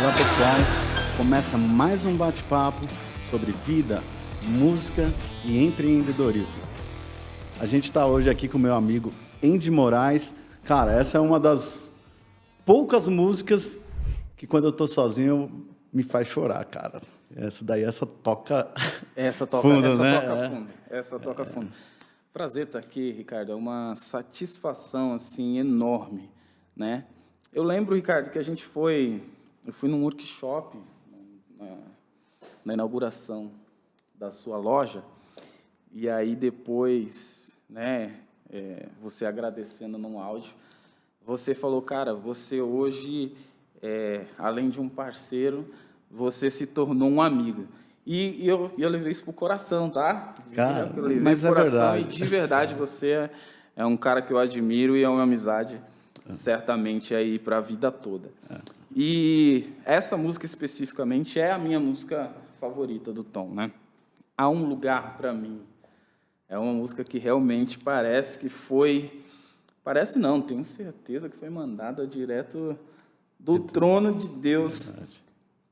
Olá pessoal, começa mais um bate-papo sobre vida, música e empreendedorismo. A gente está hoje aqui com o meu amigo Andy Moraes. Cara, essa é uma das poucas músicas que quando eu tô sozinho me faz chorar, cara. Essa toca fundo, né? Essa toca fundo. Prazer estar aqui, Ricardo. É uma satisfação assim enorme, né? Eu lembro, Ricardo, que eu fui num workshop na inauguração da sua loja, e aí depois, né, você agradecendo num áudio, você falou, cara, você hoje, além de um parceiro, você se tornou um amigo. E eu levei isso pro coração, tá? Cara, eu levei mas pro é coração verdade. e de verdade você é um cara que eu admiro e é uma amizade certamente aí para a vida toda. E essa música especificamente é a minha música favorita do Tom, né? Há um lugar para mim. É uma música que realmente parece que foi... Parece não, tenho certeza que foi mandada direto do trono de Deus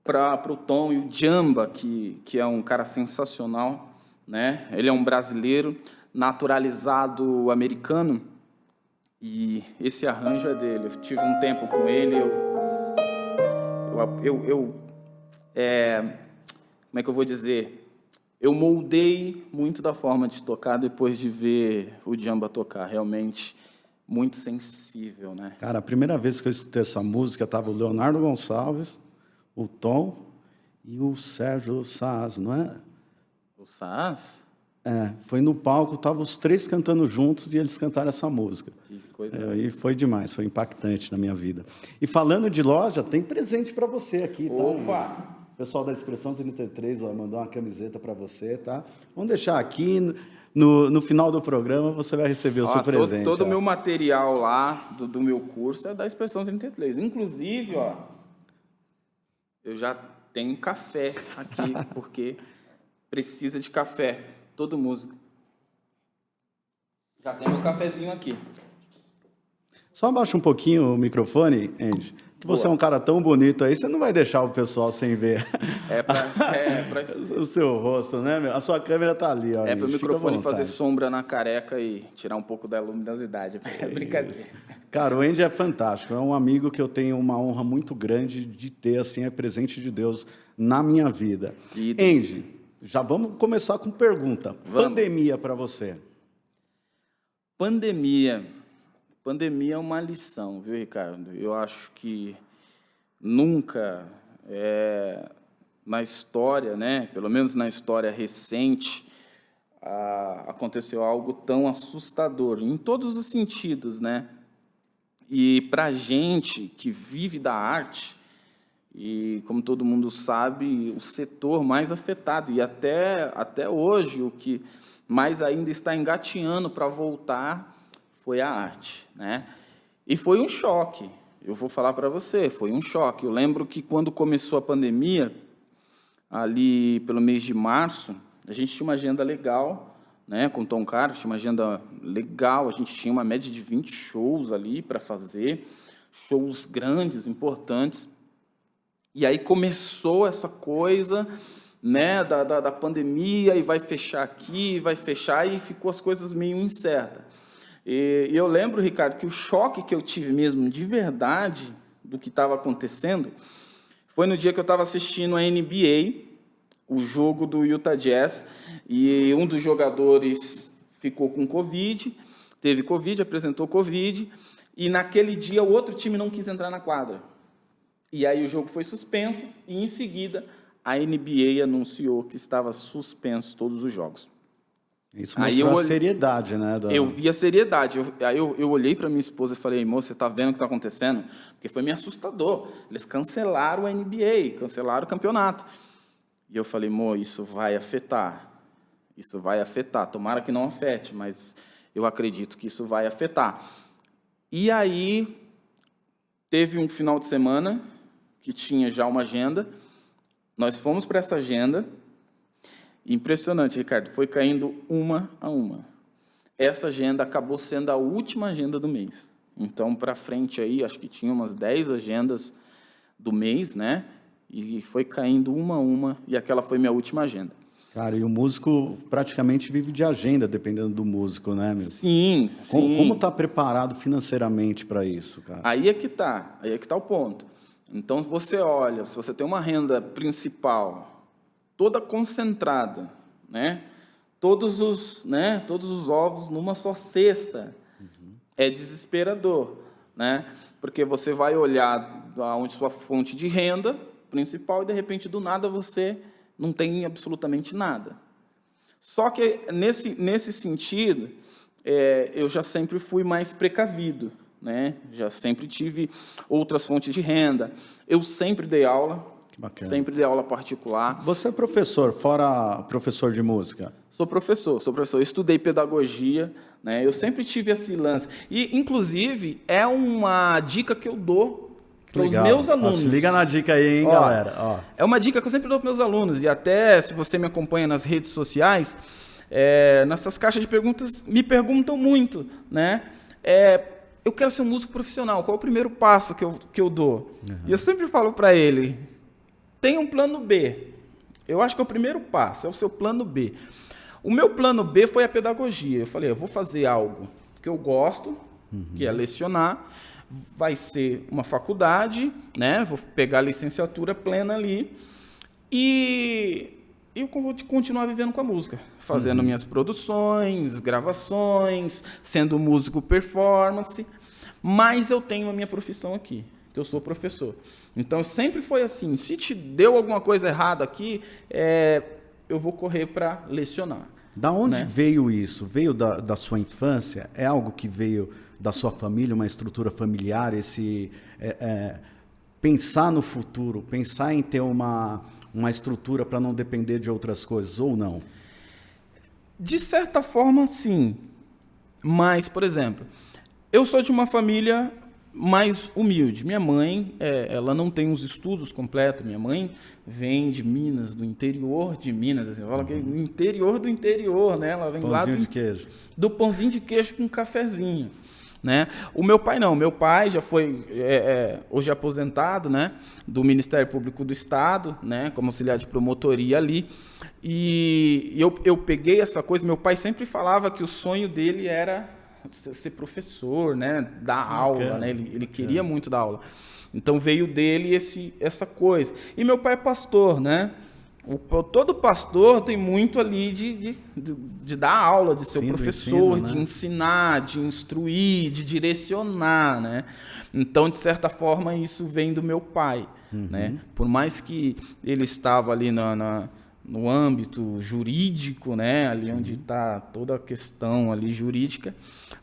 para o Tom. E o Djamba, que é um cara sensacional, né? Ele é um brasileiro naturalizado americano e esse arranjo é dele. Eu tive um tempo com ele, como é que eu vou dizer? Eu moldei muito da forma de tocar depois de ver o Djamba tocar, realmente muito sensível, né? Cara, a primeira vez que eu escutei essa música estava o Leonardo Gonçalves, o Tom e o Sérgio Saaz, não é? O Saaz? Foi no palco, estavam os três cantando juntos e eles cantaram essa música. Que coisa. E foi demais, foi impactante na minha vida. E falando de loja, tem presente para você aqui, tá? Opa! O pessoal da Expressão 33 ó, mandou uma camiseta para você, tá? Vamos deixar aqui, no final do programa você vai receber o seu presente. Todo o meu material lá, do meu curso, é da Expressão 33. Inclusive, ó, eu já tenho café aqui, porque precisa de café. Todo músico. Já tem meu cafezinho aqui. Só abaixa um pouquinho o microfone, Andy, que você é um cara tão bonito aí, você não vai deixar o pessoal sem ver o seu rosto, né, meu? A sua câmera tá ali, ó. É para o Andy, microfone fazer sombra na careca e tirar um pouco da luminosidade. É brincadeira. Cara, o Andy é fantástico, é um amigo que eu tenho uma honra muito grande de ter, assim, é presente de Deus na minha vida. Andy, já vamos começar com pergunta. Vamos. Pandemia para você. Pandemia é uma lição, viu, Ricardo? Eu acho que nunca na história, né, pelo menos na história recente, aconteceu algo tão assustador, em todos os sentidos, né? E para a gente que vive da arte, e como todo mundo sabe, o setor mais afetado, e até hoje o que mais ainda está engatinhando para voltar foi a arte, né? E foi um choque, eu vou falar para você, foi um choque. Eu lembro que quando começou a pandemia, ali pelo mês de março, a gente tinha uma agenda legal, né, com o Tom Carlos, tinha uma agenda legal, a gente tinha uma média de 20 shows ali para fazer, shows grandes, importantes. E aí começou essa coisa, né, da pandemia, e vai fechar aqui, vai fechar, e ficou as coisas meio incertas. E eu lembro, Ricardo, que o choque que eu tive mesmo, de verdade, do que estava acontecendo, foi no dia que eu estava assistindo a NBA, o jogo do Utah Jazz, e um dos jogadores ficou com Covid, teve Covid, apresentou Covid, e naquele dia o outro time não quis entrar na quadra. E aí o jogo foi suspenso e, em seguida, a NBA anunciou que estava suspenso todos os jogos. Isso mostrou a seriedade, né? Eu vi a seriedade. Aí eu olhei para minha esposa e falei, moça, você está vendo o que está acontecendo? Porque foi meio assustador. Eles cancelaram a NBA, cancelaram o campeonato. E eu falei, amor, isso vai afetar. Isso vai afetar. Tomara que não afete, mas eu acredito que isso vai afetar. E aí teve um final de semana que tinha já uma agenda. Nós fomos para essa agenda. Impressionante, Ricardo. Foi caindo uma a uma. Essa agenda acabou sendo a última agenda do mês. Então, para frente aí, acho que tinha umas 10 agendas do mês, né? E foi caindo uma a uma, e aquela foi minha última agenda. Cara, e o músico praticamente vive de agenda, dependendo do músico, né, meu? Sim, Como tá preparado financeiramente para isso, cara? Aí é que tá o ponto. Então, você olha, se você tem uma renda principal toda concentrada, né? Todos os ovos numa só cesta, é desesperador, né? Porque você vai olhar onde sua fonte de renda principal e, de repente, do nada, você não tem absolutamente nada. Só que, nesse sentido, eu já sempre fui mais precavido, né? Já sempre tive outras fontes de renda. Eu sempre dei aula, sempre dei aula particular. Você é professor, fora professor de música? Sou professor. Eu estudei pedagogia, né? Eu sempre tive esse lance. E, inclusive, é uma dica que eu dou para os meus alunos. Se liga na dica aí, hein, galera? É uma dica que eu sempre dou para os meus alunos. E até, se você me acompanha nas redes sociais, nessas caixas de perguntas, me perguntam muito, né? Eu quero ser um músico profissional. Qual é o primeiro passo que eu dou? Uhum. E eu sempre falo para ele, tem um plano B. Eu acho que é o primeiro passo, é o seu plano B. O meu plano B foi a pedagogia. Eu falei, eu vou fazer algo que eu gosto, que é lecionar. Vai ser uma faculdade, né? Vou pegar a licenciatura plena ali. E eu vou continuar vivendo com a música. Fazendo minhas produções, gravações, sendo músico performance. Mas eu tenho a minha profissão aqui, que eu sou professor. Então, sempre foi assim. Se te deu alguma coisa errada aqui, eu vou correr para lecionar. Da onde veio isso? Veio da sua infância? É algo que veio da sua família, uma estrutura familiar? Esse pensar no futuro, pensar em ter uma estrutura para não depender de outras coisas, ou não? De certa forma, sim. Mas, por exemplo, eu sou de uma família mais humilde. Minha mãe, ela não tem os estudos completos. Minha mãe vem de Minas, do interior de Minas. Assim, fala que do interior do interior, né? Ela vem pãozinho lá de queijo. Do pãozinho de queijo com um cafezinho, né? O meu pai não. Meu pai já foi hoje aposentado, né? Do Ministério Público do Estado, né? Como auxiliar de promotoria ali. E eu peguei essa coisa. Meu pai sempre falava que o sonho dele era ser professor, né? Dar aula, né? Ele queria muito dar aula. Então veio dele essa coisa. E meu pai é pastor, né? Todo pastor tem muito ali de dar aula, de ser o professor, de ensinar, de instruir, de direcionar, né? Então, de certa forma, isso vem do meu pai, né? Por mais que ele estava ali no âmbito jurídico, né? Ali onde está toda a questão ali jurídica,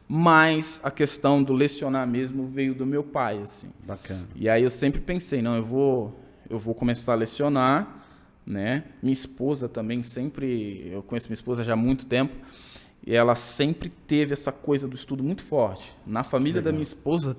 mas a questão do lecionar mesmo veio do meu pai, assim. Bacana. E aí eu sempre pensei, não, eu vou começar a lecionar, né? Minha esposa também eu conheço minha esposa já há muito tempo, e ela sempre teve essa coisa do estudo muito forte. Na família da minha esposa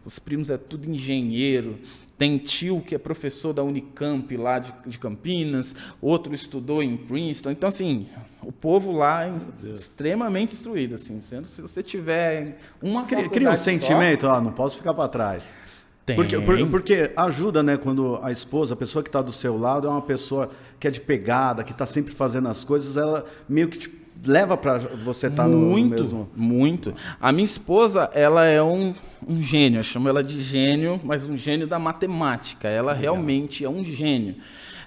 os primos tudo engenheiro, tem tio que é professor da Unicamp lá de Campinas, outro estudou em Princeton. Então, assim, o povo lá é extremamente instruído, assim, se você tiver uma faculdade cria um sentimento, não posso ficar para trás. Porque ajuda, né, quando a esposa, a pessoa que está do seu lado, é uma pessoa que é de pegada, que está sempre fazendo as coisas, ela meio que te leva para você estar no mesmo... Muito. A minha esposa, ela é um gênio, eu chamo ela de gênio, mas um gênio da matemática. Ela realmente é um gênio.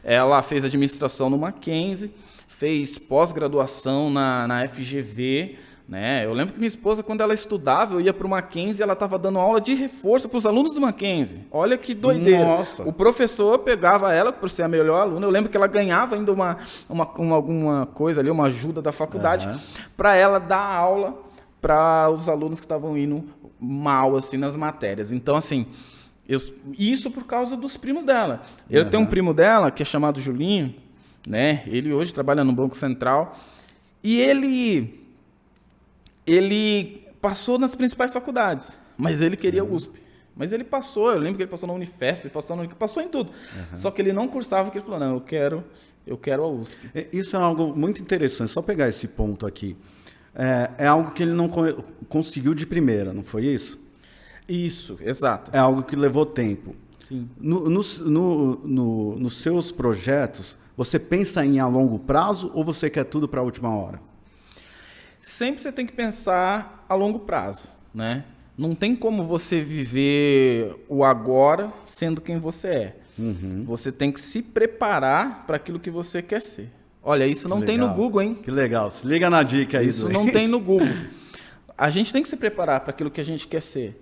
Ela fez administração no Mackenzie, fez pós-graduação na FGV, né? Eu lembro que minha esposa, quando ela estudava, eu ia para o Mackenzie, ela estava dando aula de reforço para os alunos do Mackenzie. Olha que doideira. Nossa. O professor pegava ela por ser a melhor aluna. Eu lembro que ela ganhava ainda alguma coisa ali, uma ajuda da faculdade, para ela dar aula para os alunos que estavam indo mal assim nas matérias. Então, assim, isso por causa dos primos dela. Eu tenho um primo dela que é chamado Julinho, né? Ele hoje trabalha no Banco Central e ele passou nas principais faculdades, mas ele queria USP. Mas ele passou, eu lembro que ele passou na Unifesp, ele passou em tudo. Só que ele não cursava, porque ele falou, não, eu quero a USP. Isso é algo muito interessante, só pegar esse ponto aqui. É algo que ele não conseguiu de primeira, não foi isso? Isso, exato. É algo que levou tempo. Sim. Nos seus projetos, você pensa em a longo prazo ou você quer tudo para a última hora? Sempre você tem que pensar a longo prazo, né? Não tem como você viver o agora sendo quem você é. Você tem que se preparar para aquilo que você quer ser. Olha, isso não tem no Google, hein? Que legal. Se liga na dica aí. Isso não tem no Google. A gente tem que se preparar para aquilo que a gente quer ser.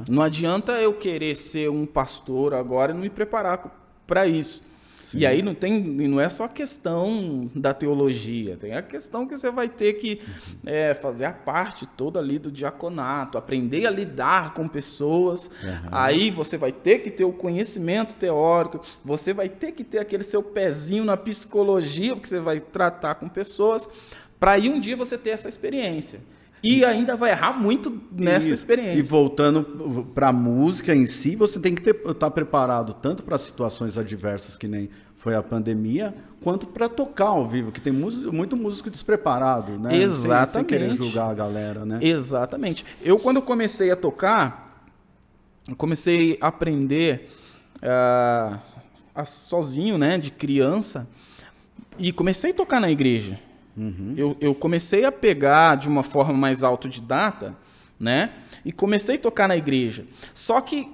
Não adianta eu querer ser um pastor agora e não me preparar para isso. Sim. E aí não é só a questão da teologia, tem a questão que você vai ter que fazer a parte toda ali do diaconato, aprender a lidar com pessoas, aí você vai ter que ter o conhecimento teórico, você vai ter que ter aquele seu pezinho na psicologia, porque você vai tratar com pessoas, para aí um dia você ter essa experiência. E ainda vai errar muito nessa experiência. E voltando para a música em si, você tem que estar preparado tanto para situações adversas, que nem foi a pandemia, quanto para tocar ao vivo, que tem muito músico despreparado, né? Exatamente. Sem querer julgar a galera, né? Exatamente. Quando eu comecei a tocar, eu comecei a aprender sozinho, né, de criança, e comecei a tocar na igreja. Eu comecei a pegar de uma forma mais autodidata, né? E comecei a tocar na igreja. Só que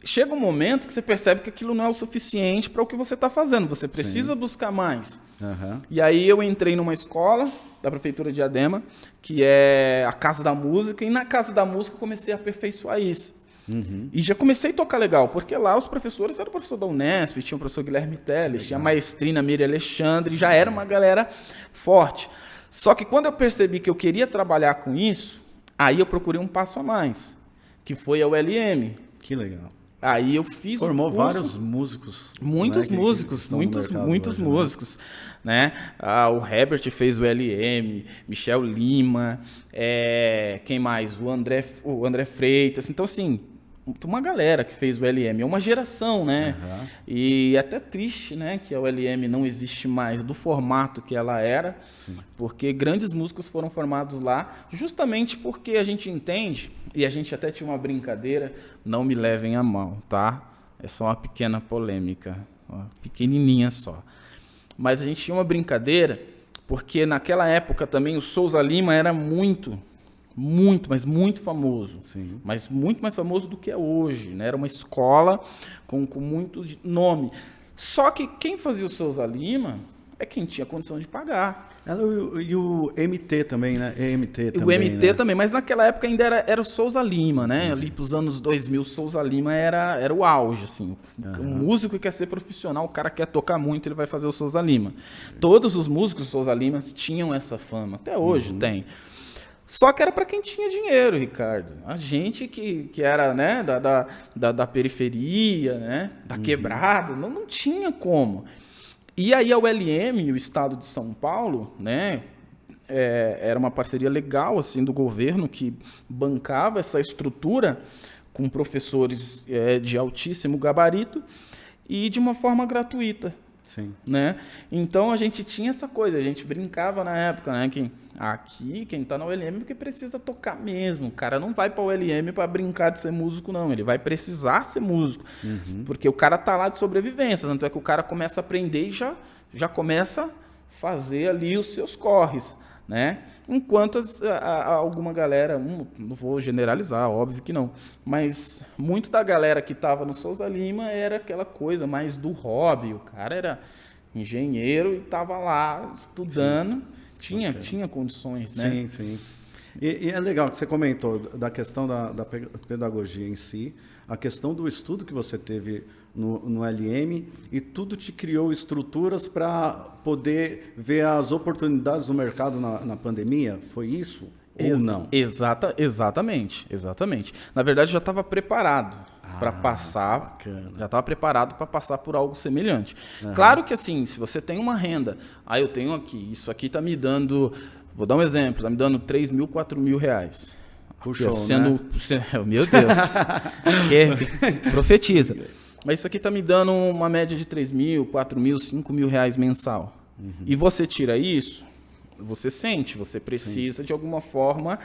chega um momento que você percebe que aquilo não é o suficiente para o que você está fazendo. Você precisa buscar mais. E aí eu entrei numa escola da Prefeitura de Diadema, que é a Casa da Música, e na Casa da Música eu comecei a aperfeiçoar isso. E já comecei a tocar legal, porque lá os professores eram o professor da Unesp, tinha o professor Guilherme Teles, tinha a maestrina Miriam Alexandre, já era uma galera forte. Só que quando eu percebi que eu queria trabalhar com isso, aí eu procurei um passo a mais, que foi a ULM. Que legal. Aí eu fiz Formou vários músicos. Muitos músicos, muitos músicos. Né? O Herbert fez o LM, Michel Lima, quem mais? O André Freitas. Então, assim, uma galera que fez o LM, é uma geração, né? E é até triste, né, que a ULM não existe mais do formato que ela era, porque grandes músicos foram formados lá, justamente porque a gente entende, e a gente até tinha uma brincadeira, não me levem a mal, tá? É só uma pequena polêmica, pequenininha só. Mas a gente tinha uma brincadeira, porque naquela época também o Souza Lima era muito, mas muito famoso. Sim. Mas muito mais famoso do que é hoje, né? Era uma escola com muito nome. Só que quem fazia o Souza Lima é quem tinha condição de pagar. E o MT também, né? O MT também, mas naquela época ainda era o Souza Lima, né? Ali para os anos 2000, o Souza Lima era o auge, assim. Um músico que quer ser profissional, o cara quer tocar muito, ele vai fazer o Souza Lima. Todos os músicos do Souza Lima tinham essa fama, até hoje tem. Só que era para quem tinha dinheiro, Ricardo. A gente que era, né, da periferia, né, da quebrada, não tinha como. E aí a ULM e o Estado de São Paulo, né, era uma parceria legal assim, do governo que bancava essa estrutura com professores de altíssimo gabarito e de uma forma gratuita. Sim. Né? Então a gente tinha essa coisa, a gente brincava na época, né, que aqui quem está na ULM é porque precisa tocar mesmo. O cara não vai para a ULM para brincar de ser músico, não. Ele vai precisar ser músico, porque o cara tá lá de sobrevivência. Tanto é que o cara começa a aprender e já começa a fazer ali os seus corres, né? Enquanto alguma galera, não vou generalizar, óbvio que não, mas muito da galera que estava no Souza Lima era aquela coisa mais do hobby. O cara era engenheiro e estava lá estudando, tinha condições, né? Sim. E é legal que você comentou da questão da pedagogia em si, a questão do estudo que você teve no LM, e tudo te criou estruturas para poder ver as oportunidades do mercado na pandemia? Foi isso ou não? Exatamente. Na verdade, eu já estava preparado para passar, bacana. Já estava preparado para passar por algo semelhante. Claro que assim, se você tem uma renda, eu tenho aqui, isso aqui está me dando, vou dar um exemplo, está me dando 3 mil, 4 mil reais. Puxou, né? Meu Deus, profetiza. Mas isso aqui está me dando uma média de 3 mil, 4 mil, 5 mil reais mensal. E você tira isso, você sente, você precisa de alguma forma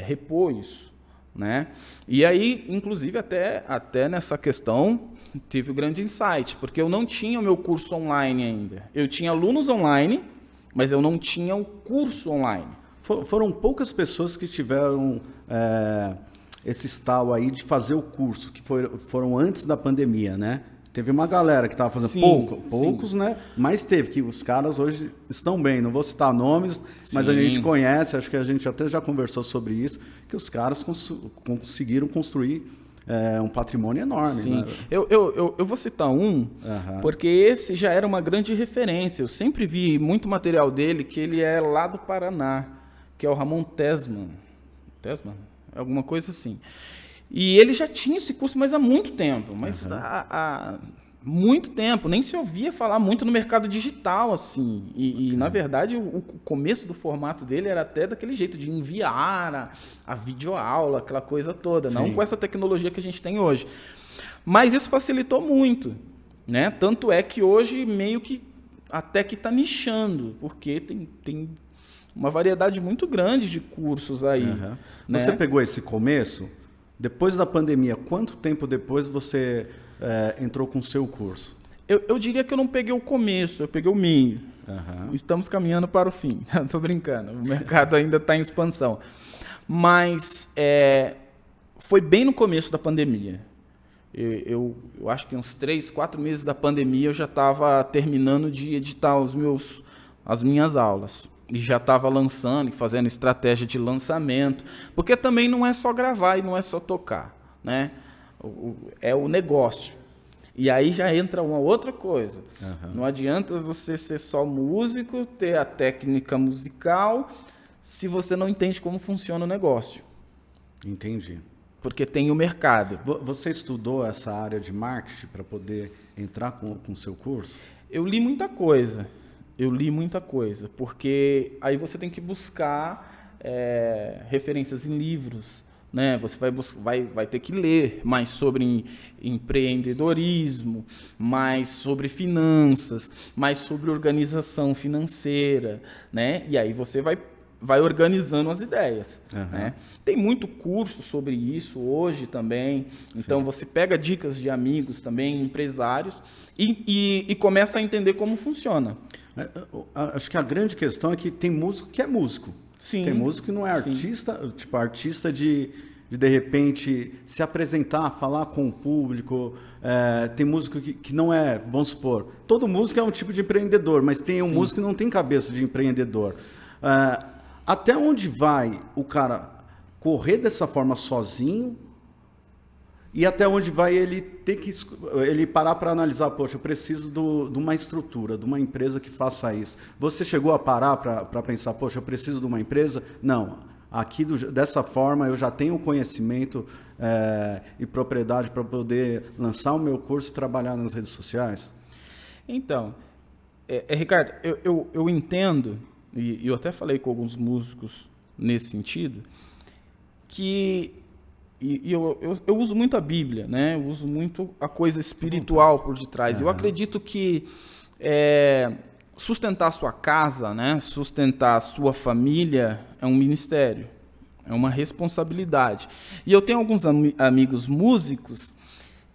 repor isso. né? E aí, inclusive, até nessa questão, tive o grande insight, porque eu não tinha o meu curso online ainda. Eu tinha alunos online, mas eu não tinha o curso online. Foram poucas pessoas que tiveram esse estalo aí de fazer o curso, que foram antes da pandemia, né? Teve uma galera que estava fazendo poucos, né? Mas teve, que os caras hoje estão bem. Não vou citar nomes, mas a gente conhece, acho que a gente até já conversou sobre isso, que os caras conseguiram construir um patrimônio enorme. Sim. Né? Eu vou citar porque esse já era uma grande referência. Eu sempre vi muito material dele, que ele é lá do Paraná, que é o Ramon Tesman. Tesman? Alguma coisa assim. E ele já tinha esse curso, mas há muito tempo. Mas há muito tempo. Nem se ouvia falar muito no mercado digital, assim. E na verdade, o começo do formato dele era até daquele jeito de enviar a videoaula, aquela coisa toda. Sim. Não com essa tecnologia que a gente tem hoje. Mas isso facilitou muito, né? Tanto é que hoje meio que até que está nichando, porque tem uma variedade muito grande de cursos aí. Né? Você pegou esse começo? Depois da pandemia, quanto tempo depois você entrou com o seu curso? Eu diria que eu não peguei o começo, eu peguei o meio. Estamos caminhando para o fim. Estou brincando, o mercado ainda está em expansão. Mas foi bem no começo da pandemia. Eu acho que uns 3, 4 meses da pandemia eu já estava terminando de editar as minhas aulas. E já estava lançando, fazendo estratégia de lançamento, porque também não é só gravar e não é só tocar, né? É o negócio. E aí já entra uma outra coisa. Não adianta você ser só músico, ter a técnica musical, se você não entende como funciona o negócio. Entendi. Porque tem o mercado. Você estudou essa área de marketing para poder entrar com o seu curso? Eu li muita coisa. Porque aí você tem que buscar referências em livros, né? Você vai ter que ler mais sobre empreendedorismo, mais sobre finanças, mais sobre organização financeira, né? E aí você vai organizando as ideias. Né? Tem muito curso sobre isso hoje também. Então, você pega dicas de amigos também, empresários, e começa a entender como funciona. Acho que a grande questão é que tem músico que é músico. Sim. Tem músico que não é artista, tipo artista de repente se apresentar, falar com o público. Tem músico que não é, vamos supor, todo músico é um tipo de empreendedor, mas tem um músico que não tem cabeça de empreendedor. Até onde vai o cara correr dessa forma sozinho e até onde vai ele ter que parar para analisar, poxa, eu preciso de uma estrutura, de uma empresa que faça isso. Você chegou a parar para pensar, poxa, eu preciso de uma empresa? Não, aqui dessa forma eu já tenho conhecimento e propriedade para poder lançar o meu curso e trabalhar nas redes sociais? Então, Ricardo, eu entendo, e eu até falei com alguns músicos nesse sentido, que eu uso muito a Bíblia, né? Eu uso muito a coisa espiritual por detrás. Eu acredito que sustentar a sua casa, né? Sustentar a sua família é um ministério, é uma responsabilidade. E eu tenho alguns amigos músicos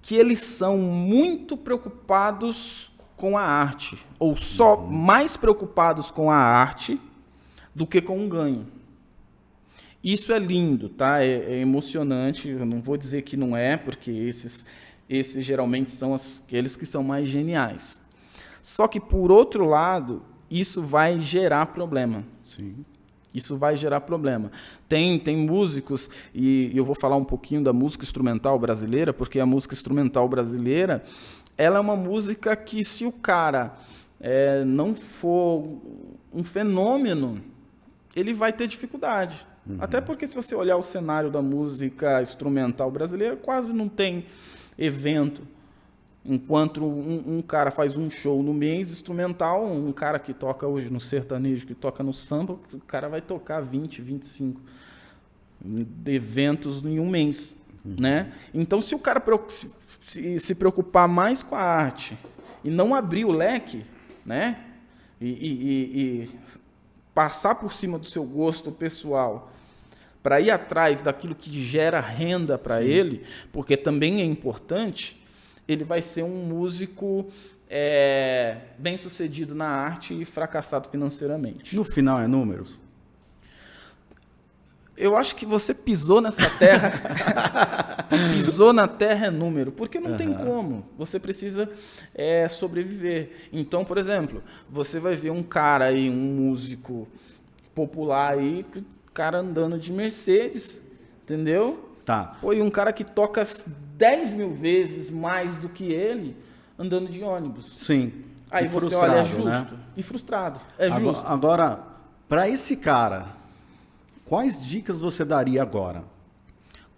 que eles são muito preocupados com a arte, ou só mais preocupados com a arte do que com o ganho. Isso é lindo, tá? É emocionante. Eu não vou dizer que não é, porque esses geralmente são aqueles que são mais geniais. Só que, por outro lado, isso vai gerar problema. Sim. Isso vai gerar problema. Tem músicos, e eu vou falar um pouquinho da música instrumental brasileira, porque a música instrumental brasileira, ela é uma música que, se o cara não for um fenômeno, ele vai ter dificuldade. Até porque, se você olhar o cenário da música instrumental brasileira, quase não tem evento. Enquanto um cara faz um show no mês instrumental, um cara que toca hoje no sertanejo, que toca no samba, o cara vai tocar 20, 25 eventos em um mês. Né? Então, se o cara se preocupar mais com a arte e não abrir o leque, né? e passar por cima do seu gosto pessoal para ir atrás daquilo que gera renda para ele, porque também é importante, ele vai ser um músico bem-sucedido na arte e fracassado financeiramente. No final é números? Eu acho que você pisou nessa terra, pisou na terra é número, porque não tem como, você precisa sobreviver. Então, por exemplo, você vai ver um cara aí, um músico popular aí, cara andando de Mercedes, entendeu? Tá. Pô, e um cara que toca 10 mil vezes mais do que ele, andando de ônibus. Sim. Aí E você olha, é justo. né? E frustrado, é justo. Agora, para esse cara, quais dicas você daria agora?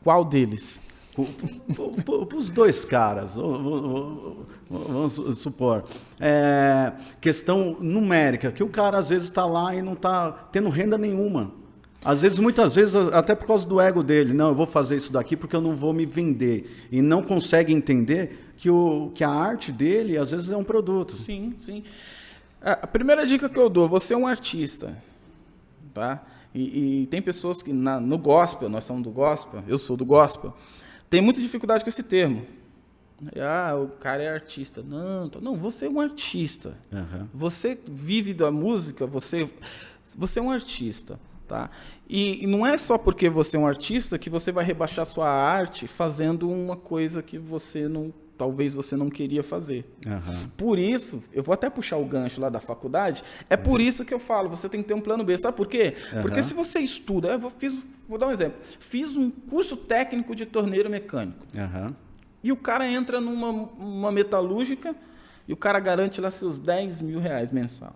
Qual deles? Para os dois caras, vamos supor, questão numérica, que o cara às vezes está lá e não está tendo renda nenhuma. Às vezes, muitas vezes, até por causa do ego dele, não, eu vou fazer isso daqui porque eu não vou me vender. E não consegue entender que a arte dele, às vezes, é um produto. Sim, sim. A primeira dica que eu dou, você é um artista, tá? E tem pessoas que no gospel, nós somos do gospel, eu sou do gospel, tem muita dificuldade com esse termo. O cara é artista. Não, você é um artista. Uhum. Você vive da música, você é um artista. Tá? E não é só porque você é um artista que você vai rebaixar sua arte fazendo uma coisa que talvez você não queria fazer. Uhum. Por isso, eu vou até puxar o gancho lá da faculdade, por isso que eu falo, você tem que ter um plano B. Sabe por quê? Porque se você estuda, vou dar um exemplo, fiz um curso técnico de torneiro mecânico, e o cara entra numa metalúrgica e o cara garante lá seus 10 mil reais mensal.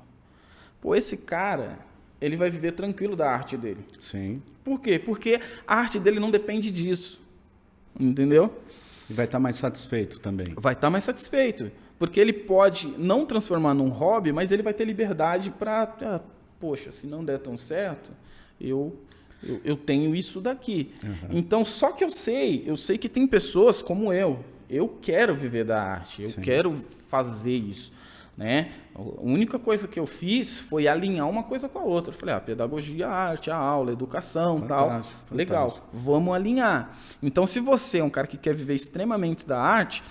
Pô, esse cara, ele vai viver tranquilo da arte dele. Sim. Por quê? Porque a arte dele não depende disso. Entendeu? E vai estar mais satisfeito também. Vai estar mais satisfeito. Porque ele pode não transformar num hobby, mas ele vai ter liberdade para... poxa, se não der tão certo, eu tenho isso daqui. Então, só que eu sei que tem pessoas como eu quero viver da arte, eu quero fazer isso, né? A única coisa que eu fiz foi alinhar uma coisa com a outra. Eu falei, a pedagogia, a arte, a aula, a educação, fantástico, tal. Legal, vamos alinhar. Então, se você é um cara que quer viver extremamente da arte,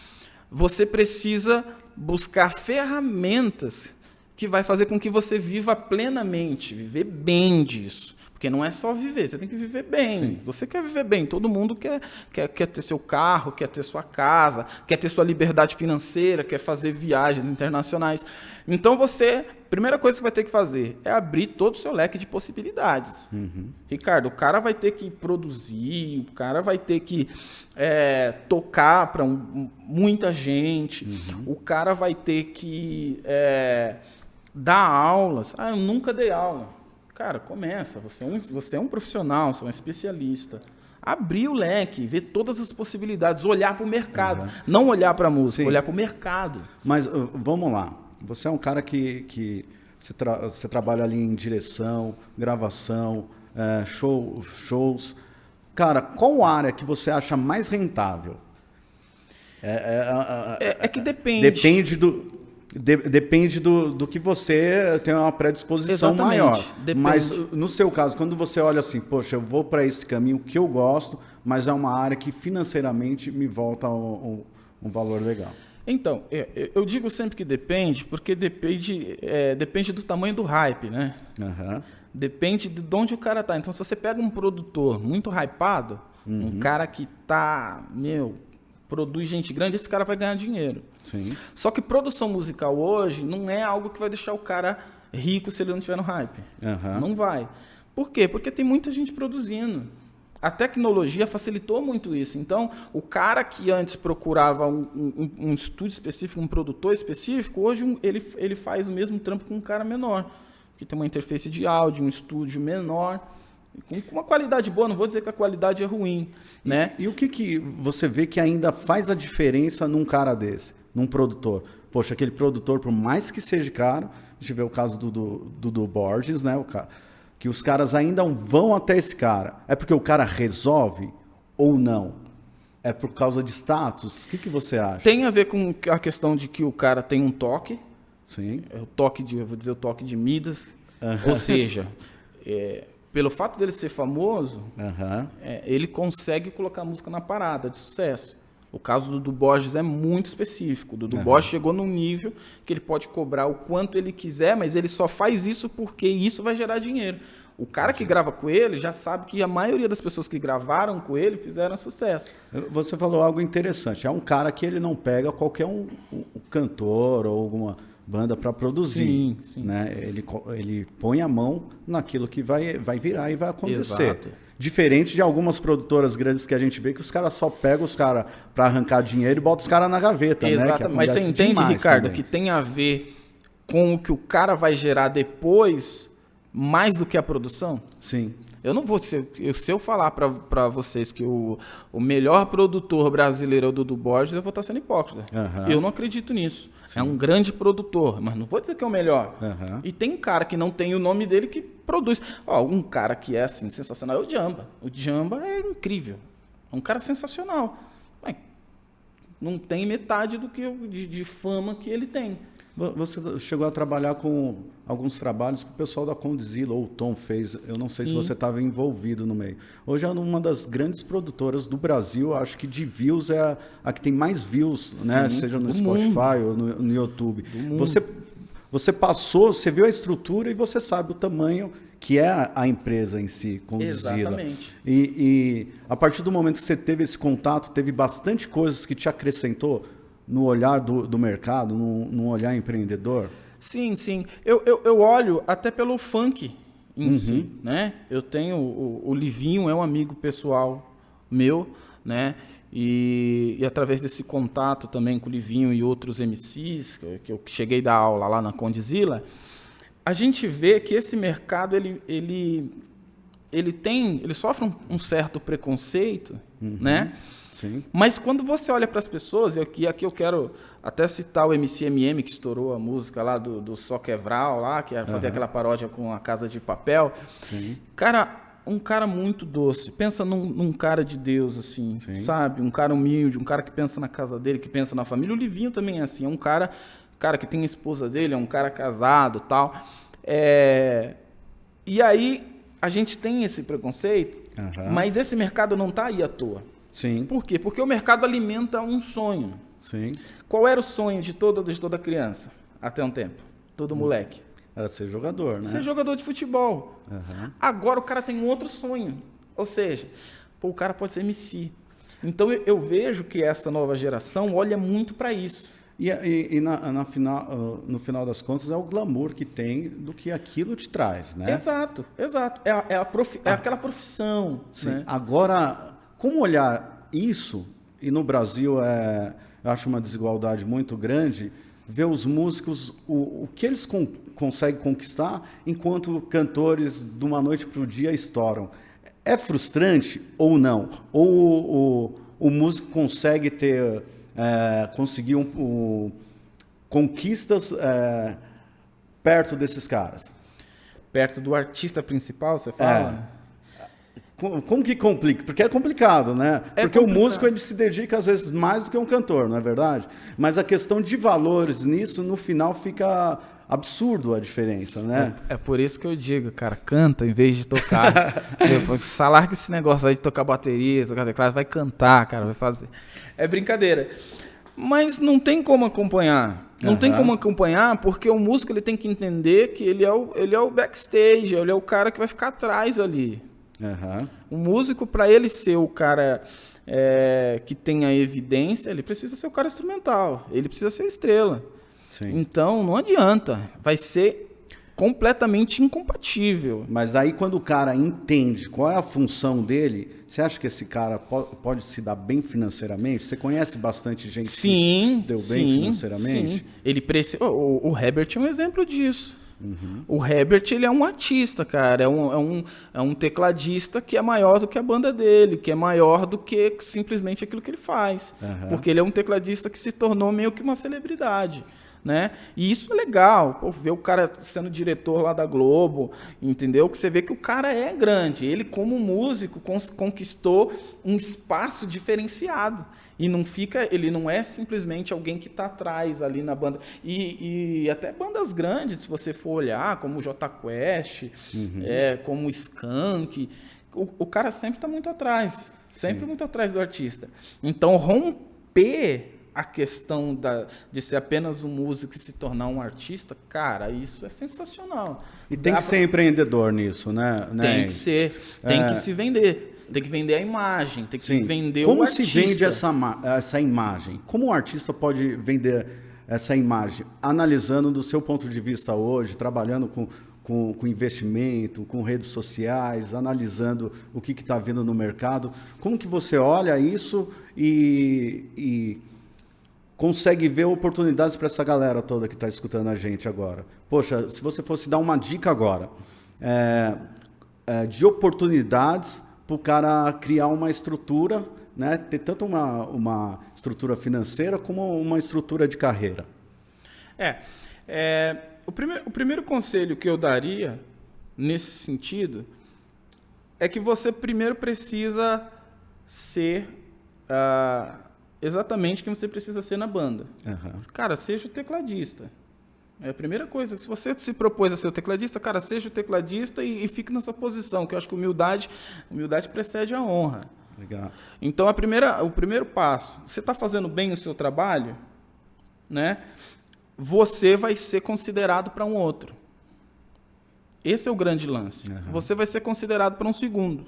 você precisa buscar ferramentas que vai fazer com que você viva plenamente, viver bem disso. Porque não é só viver, você tem que viver bem. Sim. Você quer viver bem, todo mundo quer ter seu carro, quer ter sua casa, quer ter sua liberdade financeira, quer fazer viagens internacionais. Então primeira coisa que você vai ter que fazer é abrir todo o seu leque de possibilidades. Ricardo, o cara vai ter que produzir, o cara vai ter que tocar para muita gente, o cara vai ter que dar aulas. Eu nunca dei aula. Cara, começa. Você é um profissional, você é um especialista. Abrir o leque, ver todas as possibilidades, olhar para o mercado. Não olhar para a música, olhar para o mercado. Mas vamos lá. Você é um cara que você trabalha ali em direção, gravação, shows. Cara, qual área que você acha mais rentável? Que depende. Depende do que você tem uma predisposição maior. Depende. Mas no seu caso, quando você olha assim, poxa, eu vou para esse caminho que eu gosto, mas é uma área que financeiramente me volta um valor legal. Então, eu digo sempre que depende, porque depende do tamanho do hype, né? Depende de onde o cara tá. Então, se você pega um produtor muito hypado, um cara que produz gente grande, esse cara vai ganhar dinheiro. Sim. Só que produção musical hoje não é algo que vai deixar o cara rico se ele não estiver no hype. Não vai. Por quê? Porque tem muita gente produzindo. A tecnologia facilitou muito isso. Então, o cara que antes procurava um estúdio específico, um produtor específico, hoje ele faz o mesmo trampo com um cara menor, que tem uma interface de áudio, um estúdio menor, com uma qualidade boa. Não vou dizer que a qualidade é ruim, né? E o que você vê que ainda faz a diferença num cara desse, num produtor? Poxa, aquele produtor, por mais que seja caro, a gente vê o caso do Borges, né? Que os caras ainda vão até esse cara. É porque o cara resolve ou não? É por causa de status? O que você acha? Tem a ver com a questão de que o cara tem um toque. Sim. O toque de Midas. Ou seja, pelo fato dele ser famoso, Aham. ele consegue colocar a música na parada de sucesso. O caso do Dudu Borges é muito específico. O Dudu Borges chegou num nível que ele pode cobrar o quanto ele quiser, mas ele só faz isso porque isso vai gerar dinheiro. O cara que grava com ele já sabe que a maioria das pessoas que gravaram com ele fizeram sucesso. Você falou algo interessante. É um cara que ele não pega qualquer um cantor ou alguma banda para produzir. Sim, sim. Né? Ele põe a mão naquilo que vai virar e vai acontecer. Exato. Diferente de algumas produtoras grandes que a gente vê que os caras só pegam os caras para arrancar dinheiro e botam os caras na gaveta. Exato. Né? Que mas você entende, Ricardo, também. que tem a ver com o que o cara vai gerar depois, mais do que a produção? Sim. Eu não vou se eu falar para vocês que o melhor produtor brasileiro é o Dudu Borges, eu vou estar sendo hipócrita. Eu não acredito nisso. Sim. É um grande produtor, mas não vou dizer que é o melhor. E tem um cara que não tem o nome dele que produz. Um cara que é assim sensacional é o Djamba. O Djamba é incrível. É um cara sensacional. Mas não tem metade do que de fama que ele tem. Você chegou a trabalhar com alguns trabalhos que o pessoal da Condzilla ou o Tom fez. Eu não sei se você estava envolvido no meio. Hoje é uma das grandes produtoras do Brasil. Acho que de views é a que tem mais views, né? Seja no Spotify ou no YouTube. Você passou, você viu a estrutura e você sabe o tamanho que é a empresa em si, Condzilla. Exatamente. E a partir do momento que você teve esse contato, teve bastante coisas que te acrescentou no olhar do mercado, no olhar empreendedor? Sim, sim. Eu olho até pelo funk em si, né? Eu tenho o Livinho, é um amigo pessoal meu, né? E através desse contato também com o Livinho e outros MCs, que eu cheguei da aula lá na Condzilla, a gente vê que esse mercado ele sofre um certo preconceito, né? Sim. Mas quando você olha para as pessoas, e aqui eu quero até citar o MCMM, que estourou a música lá do Só Quebral, lá, que fazia aquela paródia com a Casa de Papel. Sim. Cara, um cara muito doce. Pensa num cara de Deus, assim, sabe? Um cara humilde, um cara que pensa na casa dele, que pensa na família. O Livinho também é assim, é um cara que tem a esposa dele, é um cara casado e tal. E aí, a gente tem esse preconceito, mas esse mercado não está aí à toa. Sim. Por quê? Porque o mercado alimenta um sonho. Sim. Qual era o sonho de toda criança, até um tempo? Todo moleque. Era ser jogador, né? Ser jogador de futebol. Agora o cara tem um outro sonho. Ou seja, o cara pode ser MC. Então eu vejo que essa nova geração olha muito para isso. E no final das contas é o glamour que tem do que aquilo te traz, né? Exato. É aquela profissão. Sim. Né? Agora, como olhar isso, e no Brasil eu acho uma desigualdade muito grande, ver os músicos, o que eles conseguem conquistar, enquanto cantores de uma noite para o dia estouram. É frustrante ou não? Ou o músico consegue conseguir conquistas perto desses caras? Perto do artista principal, você fala? Como que complica? Porque é complicado, né? Porque o músico ele se dedica às vezes mais do que um cantor, não é verdade? Mas a questão de valores nisso, no final, fica absurdo a diferença, né? É por isso que eu digo, cara, canta em vez de tocar. Larga esse negócio aí de tocar bateria, tocar teclado, vai cantar, cara, vai fazer. É brincadeira. Mas não tem como acompanhar. Não tem como acompanhar porque o músico ele tem que entender que ele é o backstage, ele é o cara que vai ficar atrás ali. O músico, para ele ser o cara que tem a evidência, ele precisa ser o cara instrumental, ele precisa ser estrela. Sim. Então, não adianta, vai ser completamente incompatível. Mas daí, quando o cara entende qual é a função dele, você acha que esse cara pode se dar bem financeiramente? Você conhece bastante gente que se deu bem financeiramente? Sim. O Herbert é um exemplo disso. O Herbert, ele é um artista, cara, é um tecladista que é maior do que a banda dele, que é maior do que simplesmente aquilo que ele faz, porque ele é um tecladista que se tornou meio que uma celebridade, né? E isso é legal, pô, ver o cara sendo diretor lá da Globo, entendeu? Que você vê que o cara é grande. Ele, como músico, conquistou um espaço diferenciado. E ele não é simplesmente alguém que está atrás ali na banda. E até bandas grandes, se você for olhar, como o Jota Quest, como o Skank, o cara sempre está muito atrás. Sempre Sim. muito atrás do artista. Então, romper a questão de ser apenas um músico e se tornar um artista, cara, isso é sensacional. E tem que ser empreendedor nisso, né? Tem que ser. Tem que se vender. Tem que vender a imagem, tem que Sim. vender Como o artista. Como se vende essa imagem? Como um artista pode vender essa imagem? Analisando do seu ponto de vista hoje, trabalhando com investimento, com redes sociais, analisando o que está vindo no mercado. Como que você olha isso e consegue ver oportunidades para essa galera toda que está escutando a gente agora? Poxa, se você fosse dar uma dica agora de oportunidades para o cara criar uma estrutura, né? Ter tanto uma estrutura financeira como uma estrutura de carreira. O primeiro conselho que eu daria nesse sentido é que você primeiro precisa ser exatamente quem você precisa ser na banda. Uhum. Cara, seja o tecladista. É a primeira coisa. Se você se propôs a ser o tecladista, cara, seja o tecladista e fique na sua posição, que eu acho que humildade precede a honra. Legal. Então, o primeiro passo, você está fazendo bem o seu trabalho, né? Você vai ser considerado para um outro. Esse é o grande lance. Uhum. Você vai ser considerado para um segundo.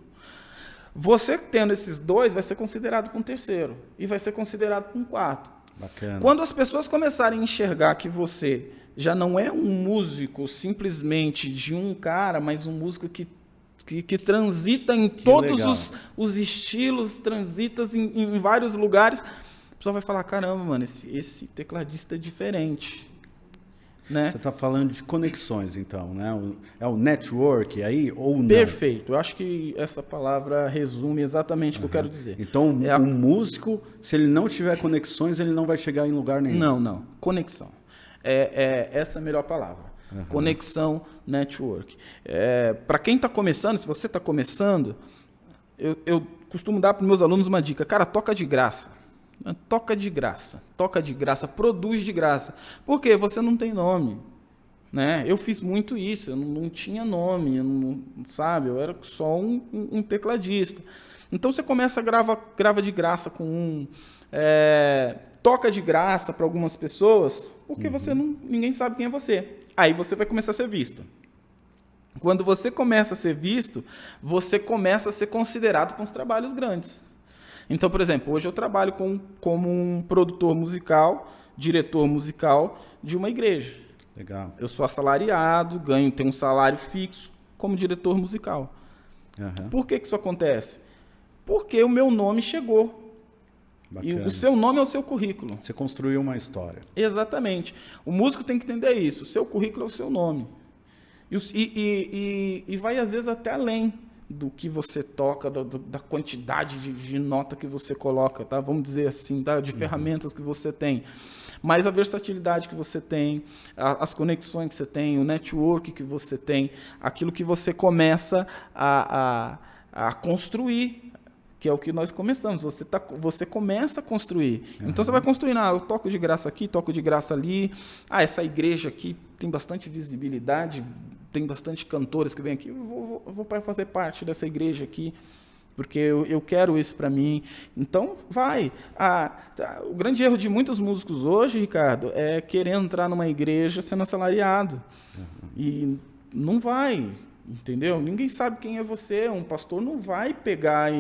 Você tendo esses dois, vai ser considerado para um terceiro. E vai ser considerado para um quarto. Bacana. Quando as pessoas começarem a enxergar que você já não é um músico simplesmente de um cara, mas um músico que transita em todos os estilos, transita em vários lugares, a pessoa vai falar, caramba, mano, esse tecladista é diferente. Né? Você está falando de conexões, então, né? É o network aí ou não? Perfeito. Eu acho que essa palavra resume exatamente o que eu quero dizer. Então, um músico, se ele não tiver conexões, ele não vai chegar em lugar nenhum. Não. Conexão. Essa é a melhor palavra. Uhum. Conexão, network. Para quem está começando, se você está começando, eu costumo dar para os meus alunos uma dica. Cara, toca de graça. Toca de graça, produz de graça. Por quê? Você não tem nome. Né? Eu fiz muito isso, eu não tinha nome, sabe? Eu era só um tecladista. Então você começa, grava de graça com toca de graça para algumas pessoas, porque ninguém sabe quem é você. Aí você vai começar a ser visto. Quando você começa a ser visto, você começa a ser considerado para uns trabalhos grandes. Então, por exemplo, hoje eu trabalho como um produtor musical, diretor musical de uma igreja. Legal. Eu sou assalariado, tenho um salário fixo como diretor musical. Uhum. Por que isso acontece? Porque o meu nome chegou. Bacana. E o seu nome é o seu currículo. Você construiu uma história. Exatamente. O músico tem que entender isso. O seu currículo é o seu nome. E vai, às vezes, até além do que você toca, da quantidade de nota que você coloca, tá? Vamos dizer assim, tá? De ferramentas que você tem. Mas a versatilidade que você tem, as conexões que você tem, o network que você tem, aquilo que você começa a construir, que é o que nós começamos. Você começa a construir. Uhum. Então você vai construindo, eu toco de graça aqui, toco de graça ali. Essa igreja aqui tem bastante visibilidade, tem bastante cantores que vêm aqui, eu vou fazer parte dessa igreja aqui, porque eu quero isso para mim. Então, vai. O grande erro de muitos músicos hoje, Ricardo, é querer entrar numa igreja sendo assalariado. Uhum. E não vai, entendeu? Ninguém sabe quem é você, um pastor não vai pegar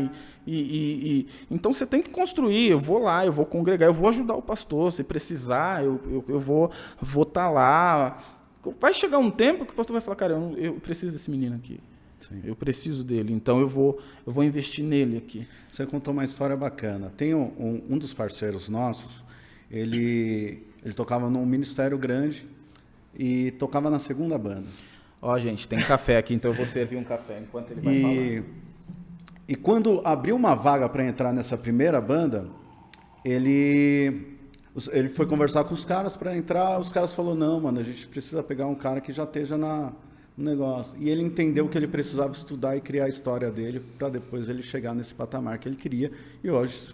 então você tem que construir. Eu vou lá, eu vou congregar, eu vou ajudar o pastor, se precisar, eu vou estar lá. Vai chegar um tempo que o pastor vai falar, cara, eu preciso desse menino aqui. Sim. Eu preciso dele, então eu vou investir nele aqui. Você contou uma história bacana. Tem um dos parceiros nossos, ele tocava num ministério grande e tocava na segunda banda. Gente, tem café aqui, então eu vou servir um café enquanto ele vai falar. E quando abriu uma vaga para entrar nessa primeira banda, Ele foi conversar com os caras para entrar, os caras falaram, não, mano, a gente precisa pegar um cara que já esteja no negócio. E ele entendeu que ele precisava estudar e criar a história dele para depois ele chegar nesse patamar que ele queria. E hoje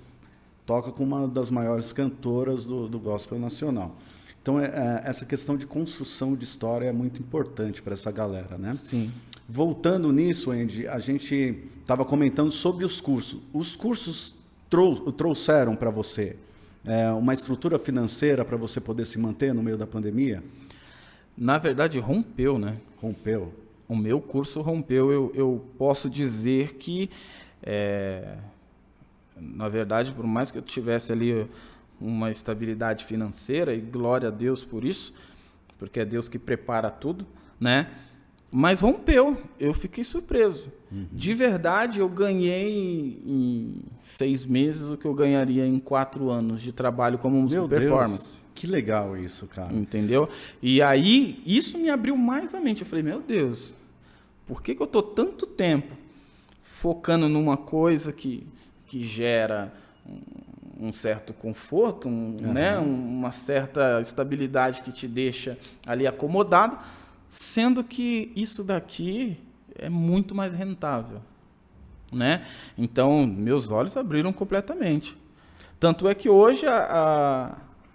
toca com uma das maiores cantoras do gospel nacional. Então, essa questão de construção de história é muito importante para essa galera, né? Sim. Voltando nisso, Andy, a gente estava comentando sobre os cursos. Os cursos trouxeram para você uma estrutura financeira para você poder se manter no meio da pandemia? Na verdade, rompeu, né? Rompeu. O meu curso rompeu. Eu posso dizer que, na verdade, por mais que eu tivesse ali uma estabilidade financeira, e glória a Deus por isso, porque é Deus que prepara tudo, né? Mas rompeu, eu fiquei surpreso. Uhum. De verdade, eu ganhei em 6 meses o que eu ganharia em 4 anos de trabalho como músico performance. Deus, que legal isso, cara. Entendeu? E aí, isso me abriu mais a mente. Eu falei, meu Deus, por que eu estou tanto tempo focando numa coisa que gera um certo conforto, né? Uma certa estabilidade que te deixa ali acomodado, sendo que isso daqui é muito mais rentável, né? Então, meus olhos abriram completamente. Tanto é que hoje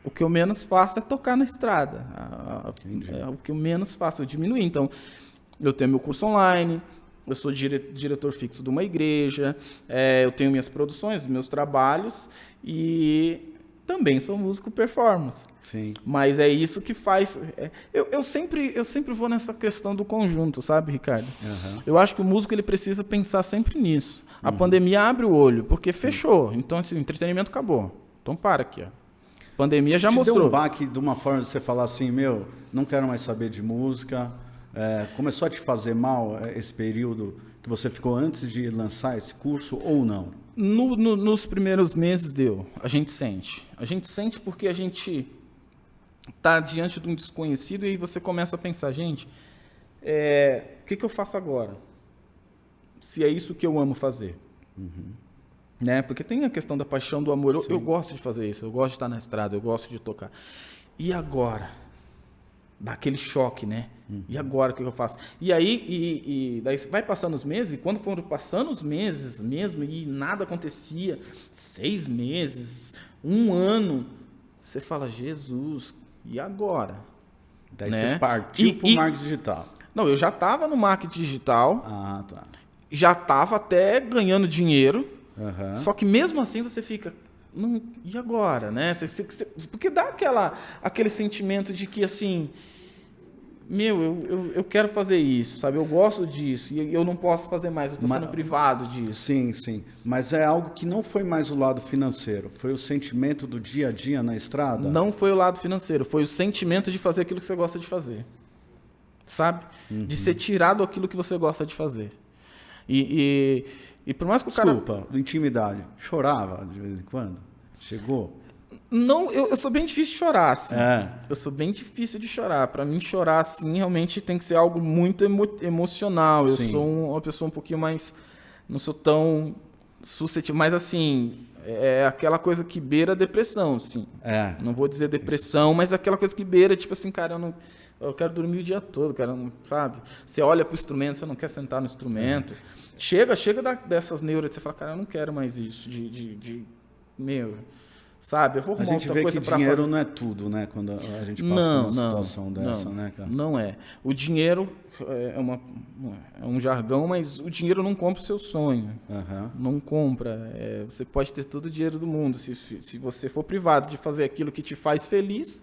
o que eu menos faço é tocar na estrada. O que eu menos faço, eu diminuí. Então, eu tenho meu curso online, eu sou diretor fixo de uma igreja, eu tenho minhas produções, meus trabalhos e também sou músico performance. Sim. Mas é isso que faz... Eu sempre vou nessa questão do conjunto, sabe, Ricardo? Uhum. Eu acho que o músico ele precisa pensar sempre nisso. A pandemia abre o olho, porque fechou. Então, assim, o entretenimento acabou. Então, para aqui, ó. A pandemia já mostrou. Deu um baque de uma forma de você falar assim, não quero mais saber de música. Começou a te fazer mal esse período que você ficou antes de lançar esse curso ou não? Nos primeiros meses deu. A gente sente. A gente sente porque a gente está diante de um desconhecido e aí você começa a pensar, gente, o que eu faço agora? Se é isso que eu amo fazer. Uhum. Né? Porque tem a questão da paixão, do amor. Eu gosto de fazer isso, eu gosto de estar na estrada, eu gosto de tocar. E agora? Dá aquele choque, né? E agora o que eu faço? E aí, daí vai passando os meses, e quando foram passando os meses mesmo, e nada acontecia, 6 meses, 1 ano, você fala, Jesus, e agora? Daí né? Você partiu para o marketing digital. Não, eu já estava no marketing digital, tá. Já estava até ganhando dinheiro, só que mesmo assim você fica... e agora, né? Porque dá aquele sentimento de que, assim, eu quero fazer isso, sabe? Eu gosto disso e eu não posso fazer mais, eu estou sendo privado disso. Sim, sim. Mas é algo que não foi mais o lado financeiro, foi o sentimento do dia a dia na estrada? Não foi o lado financeiro, foi o sentimento de fazer aquilo que você gosta de fazer, sabe? De ser tirado aquilo que você gosta de fazer. E por mais que o cara... Desculpa, intimidade. Chorava de vez em quando? Chegou? Não, eu sou bem difícil de chorar, assim. Eu sou bem difícil de chorar. Para mim, chorar, assim, realmente tem que ser algo muito emocional. Eu sou uma pessoa um pouquinho mais... Não sou tão suscetível, mas, assim, é aquela coisa que beira a depressão, assim. Não vou dizer depressão, mas aquela coisa que beira, tipo assim, cara, eu quero dormir o dia todo, cara, sabe? Você olha pro instrumento, você não quer sentar no instrumento. Chega dessas neuras, você fala, cara, eu não quero mais isso sabe? Eu vou arrumar outra coisa para fazer. A gente vê que dinheiro não é tudo, né? Quando a gente passa por uma situação dessa, né, cara? Não é. O dinheiro é um jargão, mas o dinheiro não compra o seu sonho. Não compra. Você pode ter todo o dinheiro do mundo. Se você for privado de fazer aquilo que te faz feliz,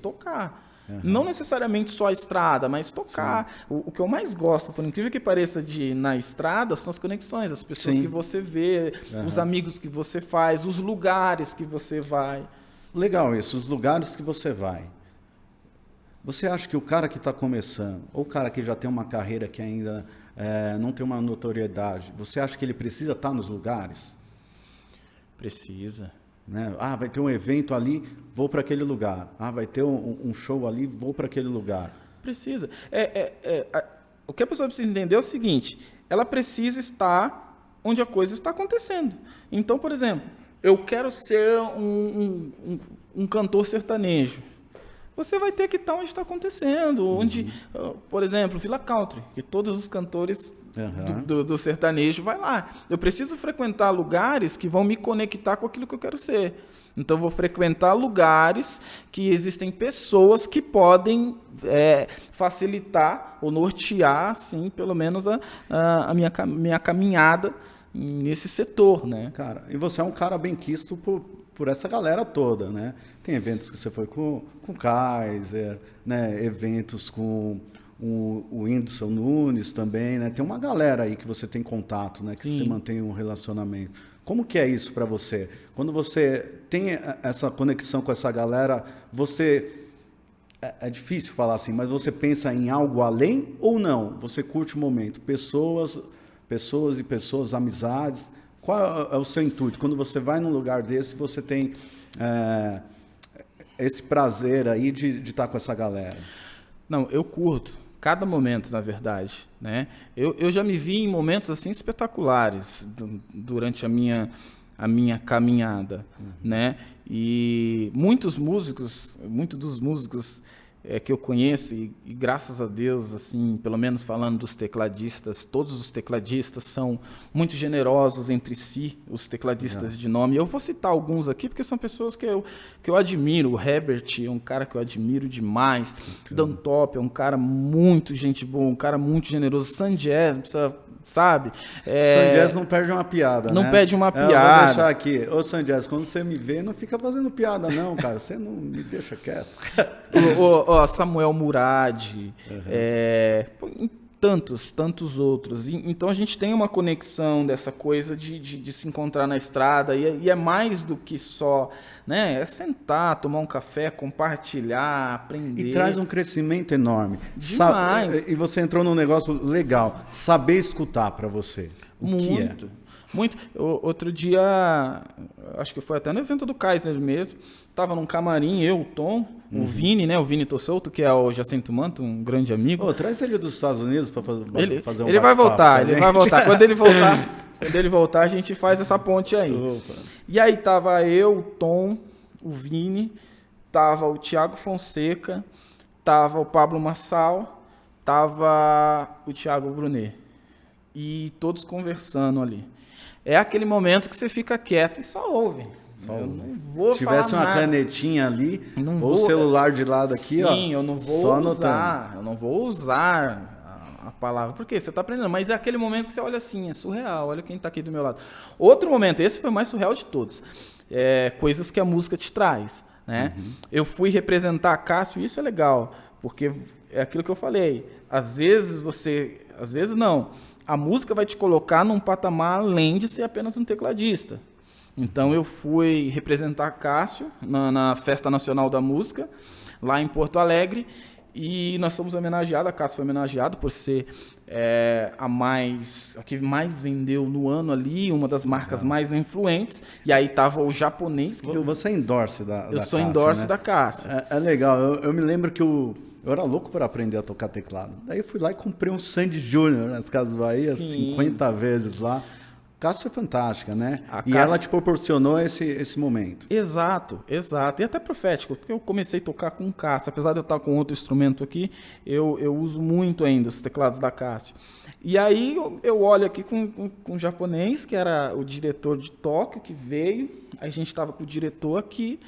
tocar. Não necessariamente só a estrada, mas tocar. O que eu mais gosto, por incrível que pareça, na estrada, são as conexões, as pessoas que você vê, os amigos que você faz, os lugares que você vai. Legal isso, os lugares que você vai. Você acha que o cara que está começando, ou o cara que já tem uma carreira que ainda não tem uma notoriedade, você acha que ele precisa estar nos lugares? Precisa. Né? Vai ter um evento ali, vou para aquele lugar. Vai ter um show ali, vou para aquele lugar. Precisa. O que a pessoa precisa entender é o seguinte, ela precisa estar onde a coisa está acontecendo. Então, por exemplo, eu quero ser um cantor sertanejo. Você vai ter que estar onde está acontecendo, onde, por exemplo, Villa Country, que todos os cantores do sertanejo vai lá. Eu preciso frequentar lugares que vão me conectar com aquilo que eu quero ser. Então, eu vou frequentar lugares que existem pessoas que podem facilitar ou nortear, assim, pelo menos a minha caminhada nesse setor, né? Cara, e você é um cara bem quisto por essa galera toda, né? Tem eventos que você foi com o Kaiser, né? Eventos com o Whindersson Nunes também, né? Tem uma galera aí que você tem contato, né? Que você mantém um relacionamento. Como que é isso para você? Quando você tem essa conexão com essa galera, você... É difícil falar assim, mas você pensa em algo além ou não? Você curte o momento? Pessoas e pessoas, amizades. Qual é o seu intuito? Quando você vai num lugar desse, você tem esse prazer aí de estar com essa galera? Não, eu curto cada momento, na verdade, né? Eu já me vi em momentos assim espetaculares durante a minha caminhada, né? E muitos dos músicos que eu conheço, e graças a Deus, assim, pelo menos falando dos tecladistas, todos os tecladistas são muito generosos entre si, os tecladistas de nome. Eu vou citar alguns aqui, porque são pessoas que eu admiro. O Herbert é um cara que eu admiro demais. Dan Top é um cara muito gente boa, um cara muito generoso. San Jazz, sabe? San Jazz não perde uma piada, não né? perde uma piada. Eu vou deixar aqui. Ô, San Jazz, quando você me vê, não fica fazendo piada não, cara. Você não me deixa quieto. Samuel Murad, tantos outros. Então a gente tem uma conexão dessa coisa de se encontrar na estrada, e é mais do que só, né? É sentar, tomar um café, compartilhar, aprender. E traz um crescimento enorme. Demais. E você entrou num negócio legal, saber escutar para você. Muito. Outro dia, acho que foi até no evento do Kaiser mesmo, tava num camarim, eu, o Tom, o Vini, né? O Vini Tossolto, que é o Jacinto Manto, um grande amigo. Traz ele dos Estados Unidos para fazer um ele vai voltar, ele vai voltar. Quando ele voltar, a gente faz essa ponte aí. Opa. E aí tava eu, o Tom, o Vini, tava o Thiago Fonseca, tava o Pablo Marçal, tava o Thiago Brunet. E todos conversando ali. É aquele momento que você fica quieto e só ouve. Eu não vou Se tivesse uma canetinha ali, ou o celular de lado aqui, sim, eu não vou usar. Eu não vou usar a palavra. Por quê? Você está aprendendo. Mas é aquele momento que você olha assim, é surreal. Olha quem está aqui do meu lado. Outro momento, esse foi o mais surreal de todos. Coisas que a música te traz, né? Eu fui representar a Cássio, e isso é legal. Porque é aquilo que eu falei. Às vezes não. A música vai te colocar num patamar além de ser apenas um tecladista. Então, eu fui representar Cássio na Festa Nacional da Música, lá em Porto Alegre, e nós fomos homenageados, a Cássio foi homenageada por ser a que mais vendeu no ano ali, uma das marcas mais influentes, e aí estava o japonês. Você é endorse da Cássio, eu sou endorse, né? Da Cássio. É legal, eu me lembro que eu era louco para aprender a tocar teclado. Daí eu fui lá e comprei um Sandy Júnior nas Casas Bahia, 50 vezes lá. Cássio é fantástica, né? Ela te proporcionou esse momento. Exato. E até profético, porque eu comecei a tocar com o Cássio. Apesar de eu estar com outro instrumento aqui, eu uso muito ainda os teclados da Cássio. E aí eu olho aqui com o japonês, que era o diretor de Tóquio, que veio. Aí a gente estava com o diretor aqui,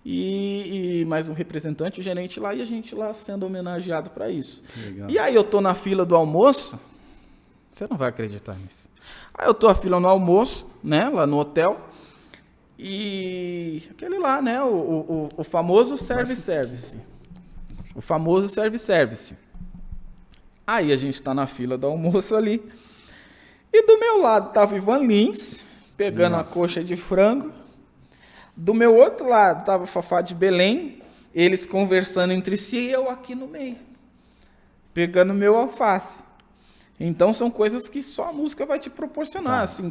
e mais um representante, o gerente lá, e a gente lá sendo homenageado para isso. Legal. E aí eu tô na fila do almoço, você não vai acreditar nisso. Aí eu tô na fila no almoço, né, lá no hotel, e aquele lá, né, o famoso service. O famoso service. Aí a gente tá na fila do almoço ali, e do meu lado tava o Ivan Lins, pegando a coxa de frango. Do meu outro lado estava o Fafá de Belém, eles conversando entre si e eu aqui no meio, pegando meu alface. Então são coisas que só a música vai te proporcionar, assim,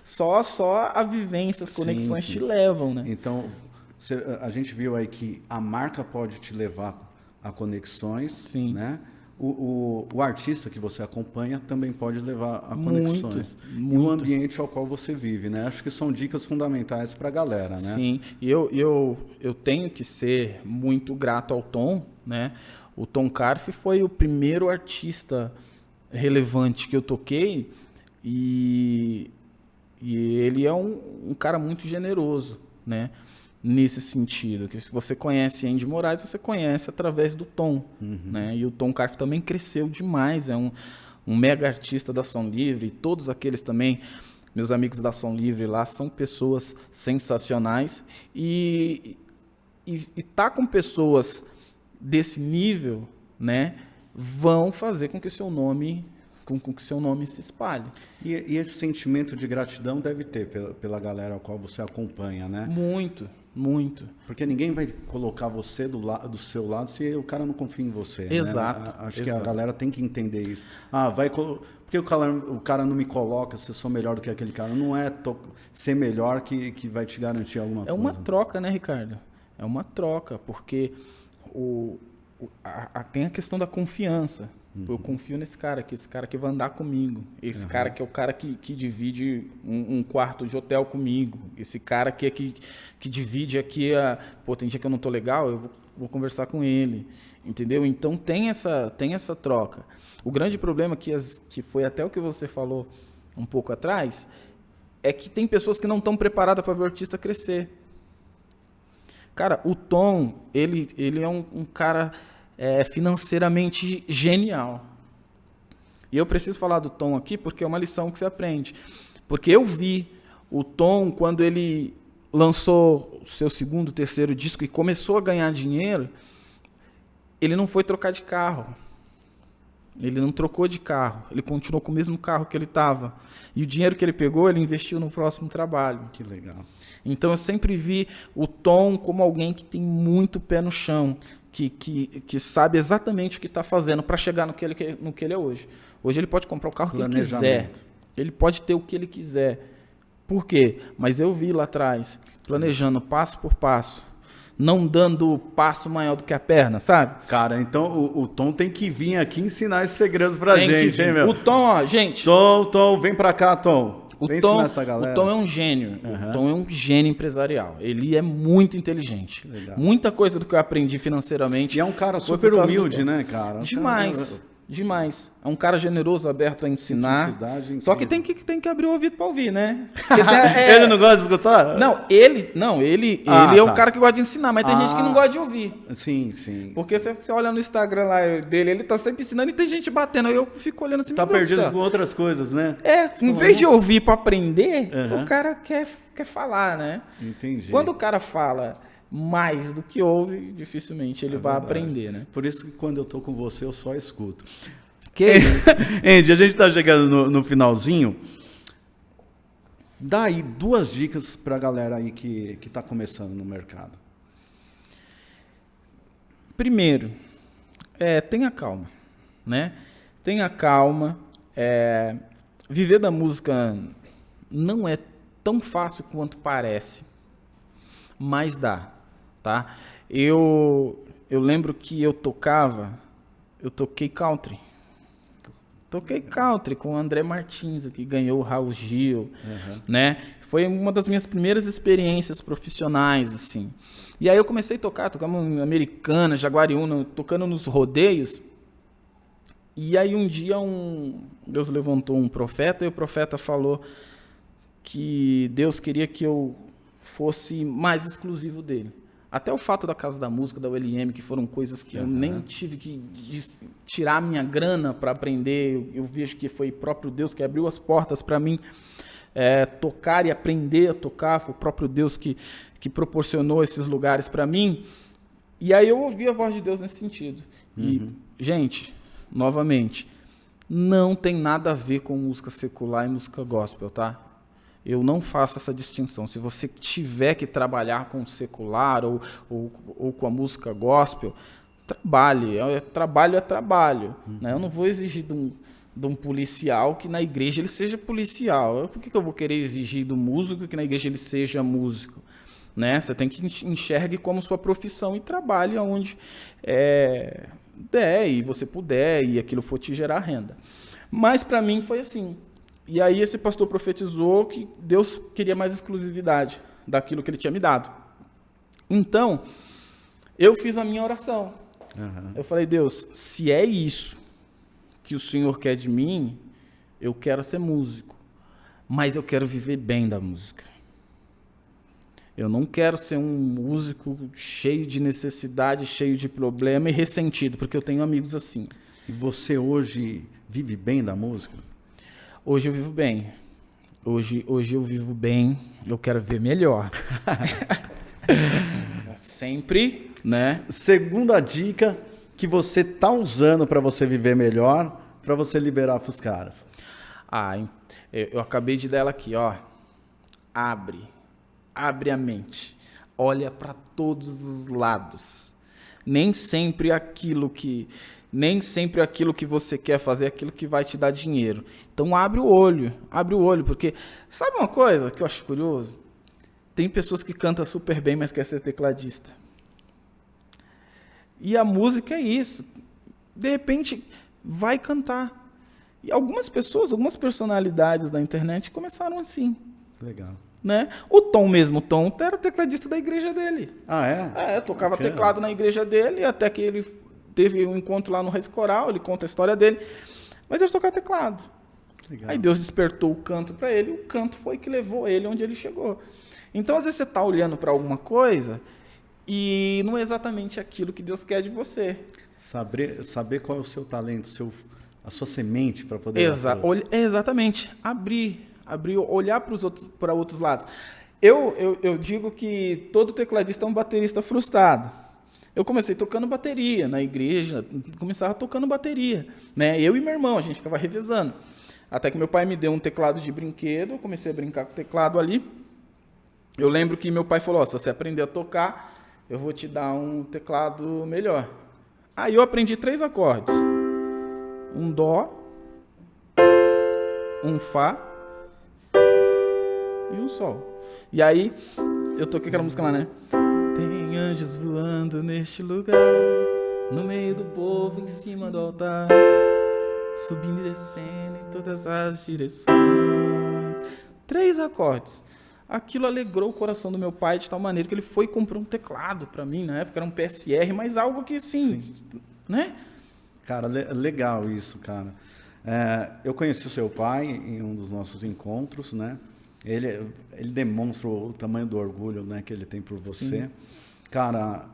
só a vivência, as conexões te levam, né? Então a gente viu aí que a marca pode te levar a conexões, né? o artista que você acompanha também pode levar a conexões. Muito. E o ambiente ao qual você vive, né? Acho que são dicas fundamentais para a galera, né? Sim, e eu tenho que ser muito grato ao Tom, né? O Tom Carf foi o primeiro artista relevante que eu toquei e ele é um cara muito generoso, né? Nesse sentido, que se você conhece Andy Moraes, você conhece através do Tom, né? E o Tom Carf também cresceu demais, é um mega artista da Som Livre, e todos aqueles também, meus amigos da Som Livre lá, são pessoas sensacionais, e tá com pessoas desse nível, né, vão fazer com que o seu nome se espalhe. E esse sentimento de gratidão deve ter pela galera ao qual você acompanha, né? Muito, muito. Porque ninguém vai colocar você do seu lado se o cara não confia em você. Exato. Né? Acho que a galera tem que entender isso. Porque o cara não me coloca se eu sou melhor do que aquele cara. Não é ser melhor que vai te garantir alguma coisa. É uma troca, né, Ricardo? É uma troca, porque tem a questão da confiança. Eu confio nesse cara aqui, esse cara que vai andar comigo, esse cara que é o cara que divide um quarto de hotel comigo, esse cara que divide aqui, tem dia que eu não tô legal, eu vou conversar com ele, entendeu? Então tem essa troca. O grande problema que foi até o que você falou um pouco atrás, é que tem pessoas que não estão preparadas para ver o artista crescer. Cara, o Tom, ele é um cara financeiramente genial. E eu preciso falar do Tom aqui porque é uma lição que você aprende. Porque eu vi o Tom, quando ele lançou o seu segundo, terceiro disco e começou a ganhar dinheiro, ele não foi trocar de carro. Ele não trocou de carro. Ele continuou com o mesmo carro que ele estava. E o dinheiro que ele pegou, ele investiu no próximo trabalho. Que legal. Então, eu sempre vi o Tom como alguém que tem muito pé no chão, que sabe exatamente o que está fazendo para chegar no que ele é hoje. Hoje ele pode comprar o carro que ele quiser. Ele pode ter o que ele quiser. Por quê? Mas eu vi lá atrás, planejando passo por passo, não dando passo maior do que a perna, sabe? Cara, então o Tom tem que vir aqui ensinar esses segredos pra gente, hein, meu? O Tom, ó, gente... Tom, vem pra cá, Tom. Vem ensinar essa galera. O Tom é um gênio. O Tom é um gênio empresarial. Ele é muito inteligente. Legal. Muita coisa do que eu aprendi financeiramente... E é um cara super humilde, né, cara? Demais. Demais. É um cara generoso, aberto a ensinar. Só que tem que abrir o ouvido para ouvir, né? Ele não gosta de escutar? Ele é o cara que gosta de ensinar, mas tem gente que não gosta de ouvir. Sim. Porque você olha no Instagram lá dele, ele tá sempre ensinando e tem gente batendo. Aí eu fico olhando assim, tá perdido com outras coisas, né? Em vez de ouvir para aprender, o cara quer falar, né? Entendi. Quando o cara fala mais do que ouve, dificilmente ele vai aprender, né? Por isso que quando eu tô com você, eu só escuto. Que isso? Andy, a gente tá chegando no finalzinho. Dá aí 2 dicas pra galera aí que tá começando no mercado. Primeiro, tenha calma, né? Tenha calma. Viver da música não é tão fácil quanto parece, mas dá. Tá? Eu lembro que eu toquei country. Toquei country com o André Martins, que ganhou o Raul Gil, né? Foi uma das minhas primeiras experiências profissionais, assim. E aí eu comecei a tocamos Americana, Jaguariúna, tocando nos rodeios. E aí um dia Deus levantou um profeta e o profeta falou que Deus queria que eu fosse mais exclusivo dele. Até o fato da Casa da Música, da ULM, que foram coisas que eu nem tive que tirar minha grana para aprender. Eu vejo que foi o próprio Deus que abriu as portas para mim tocar e aprender a tocar. Foi o próprio Deus que proporcionou esses lugares para mim. E aí eu ouvi a voz de Deus nesse sentido. E, gente, novamente, não tem nada a ver com música secular e música gospel, tá? Eu não faço essa distinção. Se você tiver que trabalhar com o secular ou com a música gospel, trabalhe. Trabalho é trabalho. Né? Eu não vou exigir de um policial que na igreja ele seja policial. Por que eu vou querer exigir do músico que na igreja ele seja músico? né? Você tem que enxergue como sua profissão e trabalhe onde der e você puder e aquilo for te gerar renda. Mas para mim foi assim. E aí esse pastor profetizou que Deus queria mais exclusividade daquilo que ele tinha me dado. Então, eu fiz a minha oração. Uhum. Eu falei, Deus, se é isso que o Senhor quer de mim, eu quero ser músico, mas eu quero viver bem da música. Eu não quero ser um músico cheio de necessidade, cheio de problema e ressentido, porque eu tenho amigos assim. E você hoje vive bem da música? Hoje eu vivo bem. Hoje eu vivo bem, eu quero ver melhor. Sempre, né? Segunda dica que você tá usando para você viver melhor, para você liberar os caras. Eu acabei de dar ela aqui, ó. Abre a mente. Olha para todos os lados. Nem sempre aquilo que você quer fazer é aquilo que vai te dar dinheiro. Então abre o olho, porque sabe uma coisa que eu acho curioso? Tem pessoas que cantam super bem, mas quer ser tecladista. E a música é isso. De repente, vai cantar. E algumas pessoas, algumas personalidades da internet começaram assim. Legal. Né? O Tom era tecladista da igreja dele. Ah, é? Tocava teclado na igreja dele, até que ele teve um encontro lá no Raiz Coral, ele conta a história dele. Mas ele tocava teclado. Legal. Aí Deus despertou o canto para ele, e o canto foi que levou ele onde ele chegou. Então, às vezes, você está olhando para alguma coisa e não é exatamente aquilo que Deus quer de você. Saber qual é o seu talento, a sua semente para poder... Exatamente. Abrir, olhar para outros lados. Eu digo que todo tecladista é um baterista frustrado. Eu comecei tocando bateria na igreja, começava tocando bateria. Né? Eu e meu irmão, a gente ficava revezando. Até que meu pai me deu um teclado de brinquedo, eu comecei a brincar com o teclado ali. Eu lembro que meu pai falou, se você aprender a tocar, eu vou te dar um teclado melhor. Aí eu aprendi 3 acordes. Um Dó, um Fá e um Sol. E aí, eu toquei aquela música lá, né? Tem anjos voando neste lugar, no meio do povo, em cima do altar, subindo e descendo em todas as direções. 3 acordes. Aquilo alegrou o coração do meu pai de tal maneira que ele foi comprar um teclado para mim, na época era um PSR, mas algo que sim. Né? Cara, legal isso, cara. Eu conheci o seu pai em um dos nossos encontros, né? Ele demonstra o tamanho do orgulho, né, que ele tem por você. Sim. Cara,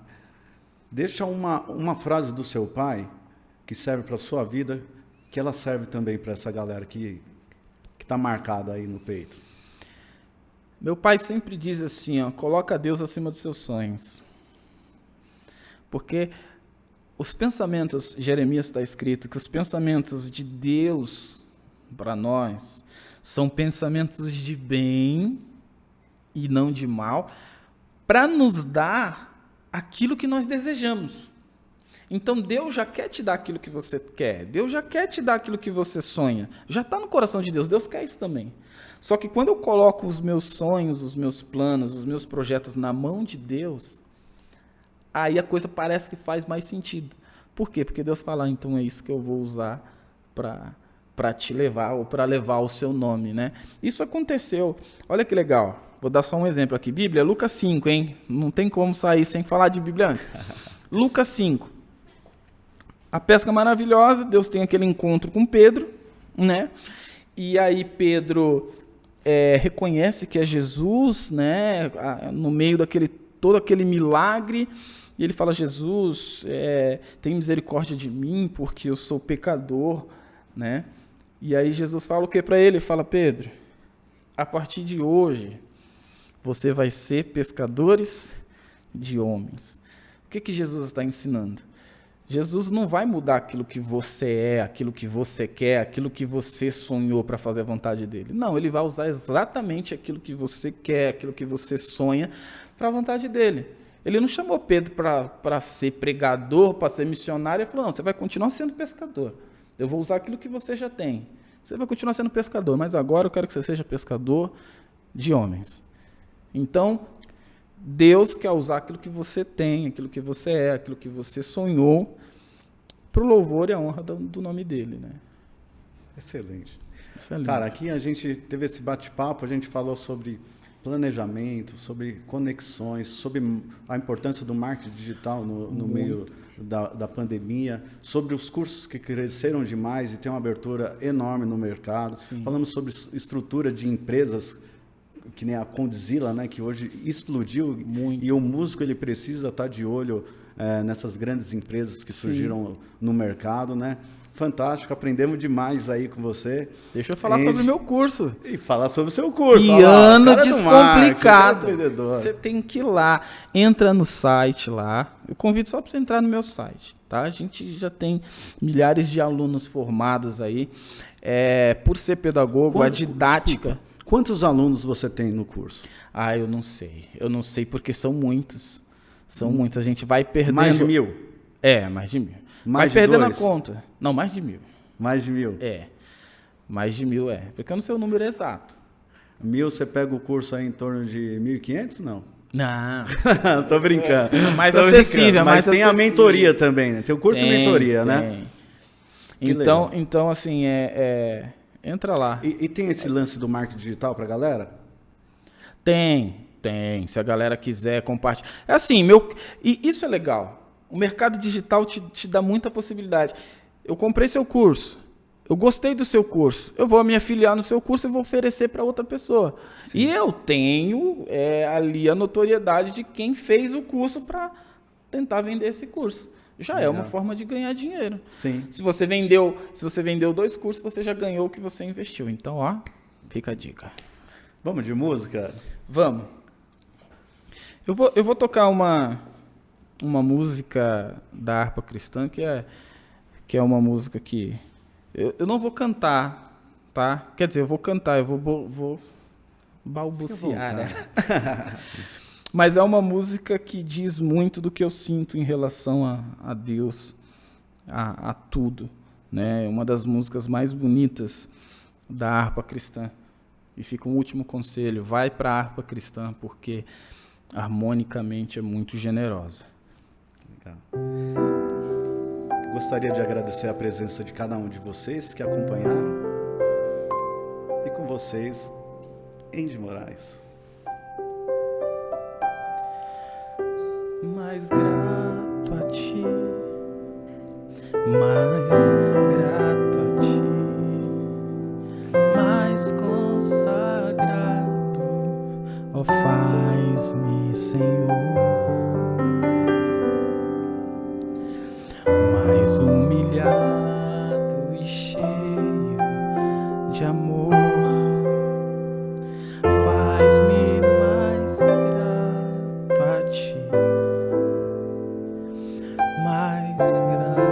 deixa uma frase do seu pai que serve para a sua vida, que ela serve também para essa galera que está marcada aí no peito. Meu pai sempre diz assim, ó, coloca Deus acima dos seus sonhos. Porque os pensamentos, Jeremias está escrito, que os pensamentos de Deus para nós são pensamentos de bem e não de mal, para nos dar aquilo que nós desejamos. Então Deus já quer te dar aquilo que você quer, Deus já quer te dar aquilo que você sonha, já está no coração de Deus, Deus quer isso também. Só que quando eu coloco os meus sonhos, os meus planos, os meus projetos na mão de Deus, aí a coisa parece que faz mais sentido. Por quê? Porque Deus fala, então é isso que eu vou usar para te levar, ou para levar o seu nome, né? Isso aconteceu. Olha que legal. Vou dar só um exemplo aqui. Bíblia, Lucas 5, hein? Não tem como sair sem falar de Bíblia antes. Lucas 5. A pesca maravilhosa, Deus tem aquele encontro com Pedro, né? E aí Pedro reconhece que é Jesus, né? No meio todo aquele milagre, e ele fala, Jesus, tem misericórdia de mim, porque eu sou pecador, né? E aí Jesus fala o que para ele? Fala, Pedro, a partir de hoje, você vai ser pescadores de homens. O que Jesus está ensinando? Jesus não vai mudar aquilo que você é, aquilo que você quer, aquilo que você sonhou para fazer a vontade dele. Não, ele vai usar exatamente aquilo que você quer, aquilo que você sonha para a vontade dele. Ele não chamou Pedro para ser pregador, para ser missionário, ele falou, não, você vai continuar sendo pescador. Eu vou usar aquilo que você já tem. Você vai continuar sendo pescador, mas agora eu quero que você seja pescador de homens. Então, Deus quer usar aquilo que você tem, aquilo que você é, aquilo que você sonhou, para o louvor e a honra do nome dele, né? Excelente. Excelente. Cara, aqui a gente teve esse bate-papo, a gente falou sobre planejamento, sobre conexões, sobre a importância do marketing digital no meio da pandemia, sobre os cursos que cresceram demais e tem uma abertura enorme no mercado. Sim. Falamos sobre estrutura de empresas, que nem a Condzilla, né, que hoje explodiu. Muito. E o músico ele precisa estar de olho nessas grandes empresas que surgiram no mercado, né? Fantástico, aprendemos demais aí com você. Deixa eu falar sobre o meu curso. E falar sobre o seu curso. Piano Descomplicado. Empreendedor. Você tem que ir lá, entra no site lá. Eu convido só para você entrar no meu site, tá? A gente já tem milhares de alunos formados aí. Por ser pedagogo, a didática... Desculpa, quantos alunos você tem no curso? Eu não sei. Eu não sei porque são muitos. São muitos. A gente vai perdendo... Mais de 1.000? Mais de 1.000. Mais vai de perdendo 2? a conta. Não, mais de 1.000. Mais de 1.000? Mais de 1.000 Porque eu não sei o número exato. 1.000, você pega o curso aí em torno de 1.500, não? Não. Tô brincando. Mais acessível. Mas tem acessível. a mentoria também, né? Tem o curso de mentoria, né? Então, assim, entra lá. E tem esse lance do marketing digital pra galera? Tem. Se a galera quiser compartilhar. É assim, e isso é legal. O mercado digital te dá muita possibilidade. Eu comprei seu curso. Eu gostei do seu curso. Eu vou me afiliar no seu curso e vou oferecer para outra pessoa. Sim. E eu tenho ali a notoriedade de quem fez o curso para tentar vender esse curso. Já é uma forma de ganhar dinheiro. Sim. Se você vendeu 2 cursos, você já ganhou o que você investiu. Então, fica a dica. Vamos de música? Vamos. Eu vou tocar uma música da harpa cristã, que é uma música que... Eu não vou cantar, tá? Quer dizer, eu vou cantar, eu vou balbuciar, né? Mas é uma música que diz muito do que eu sinto em relação a Deus, a tudo, né? É uma das músicas mais bonitas da harpa cristã. E fica um último conselho, vai para a harpa cristã, porque harmonicamente é muito generosa. Legal. Gostaria de agradecer a presença de cada um de vocês que acompanharam. E com vocês, Andy Moraes. Mais grato a ti, mais grato a ti, mais consagrado, ó, faz-me, Senhor, mais humilhado e cheio de amor, faz-me mais grato a ti, mais grato.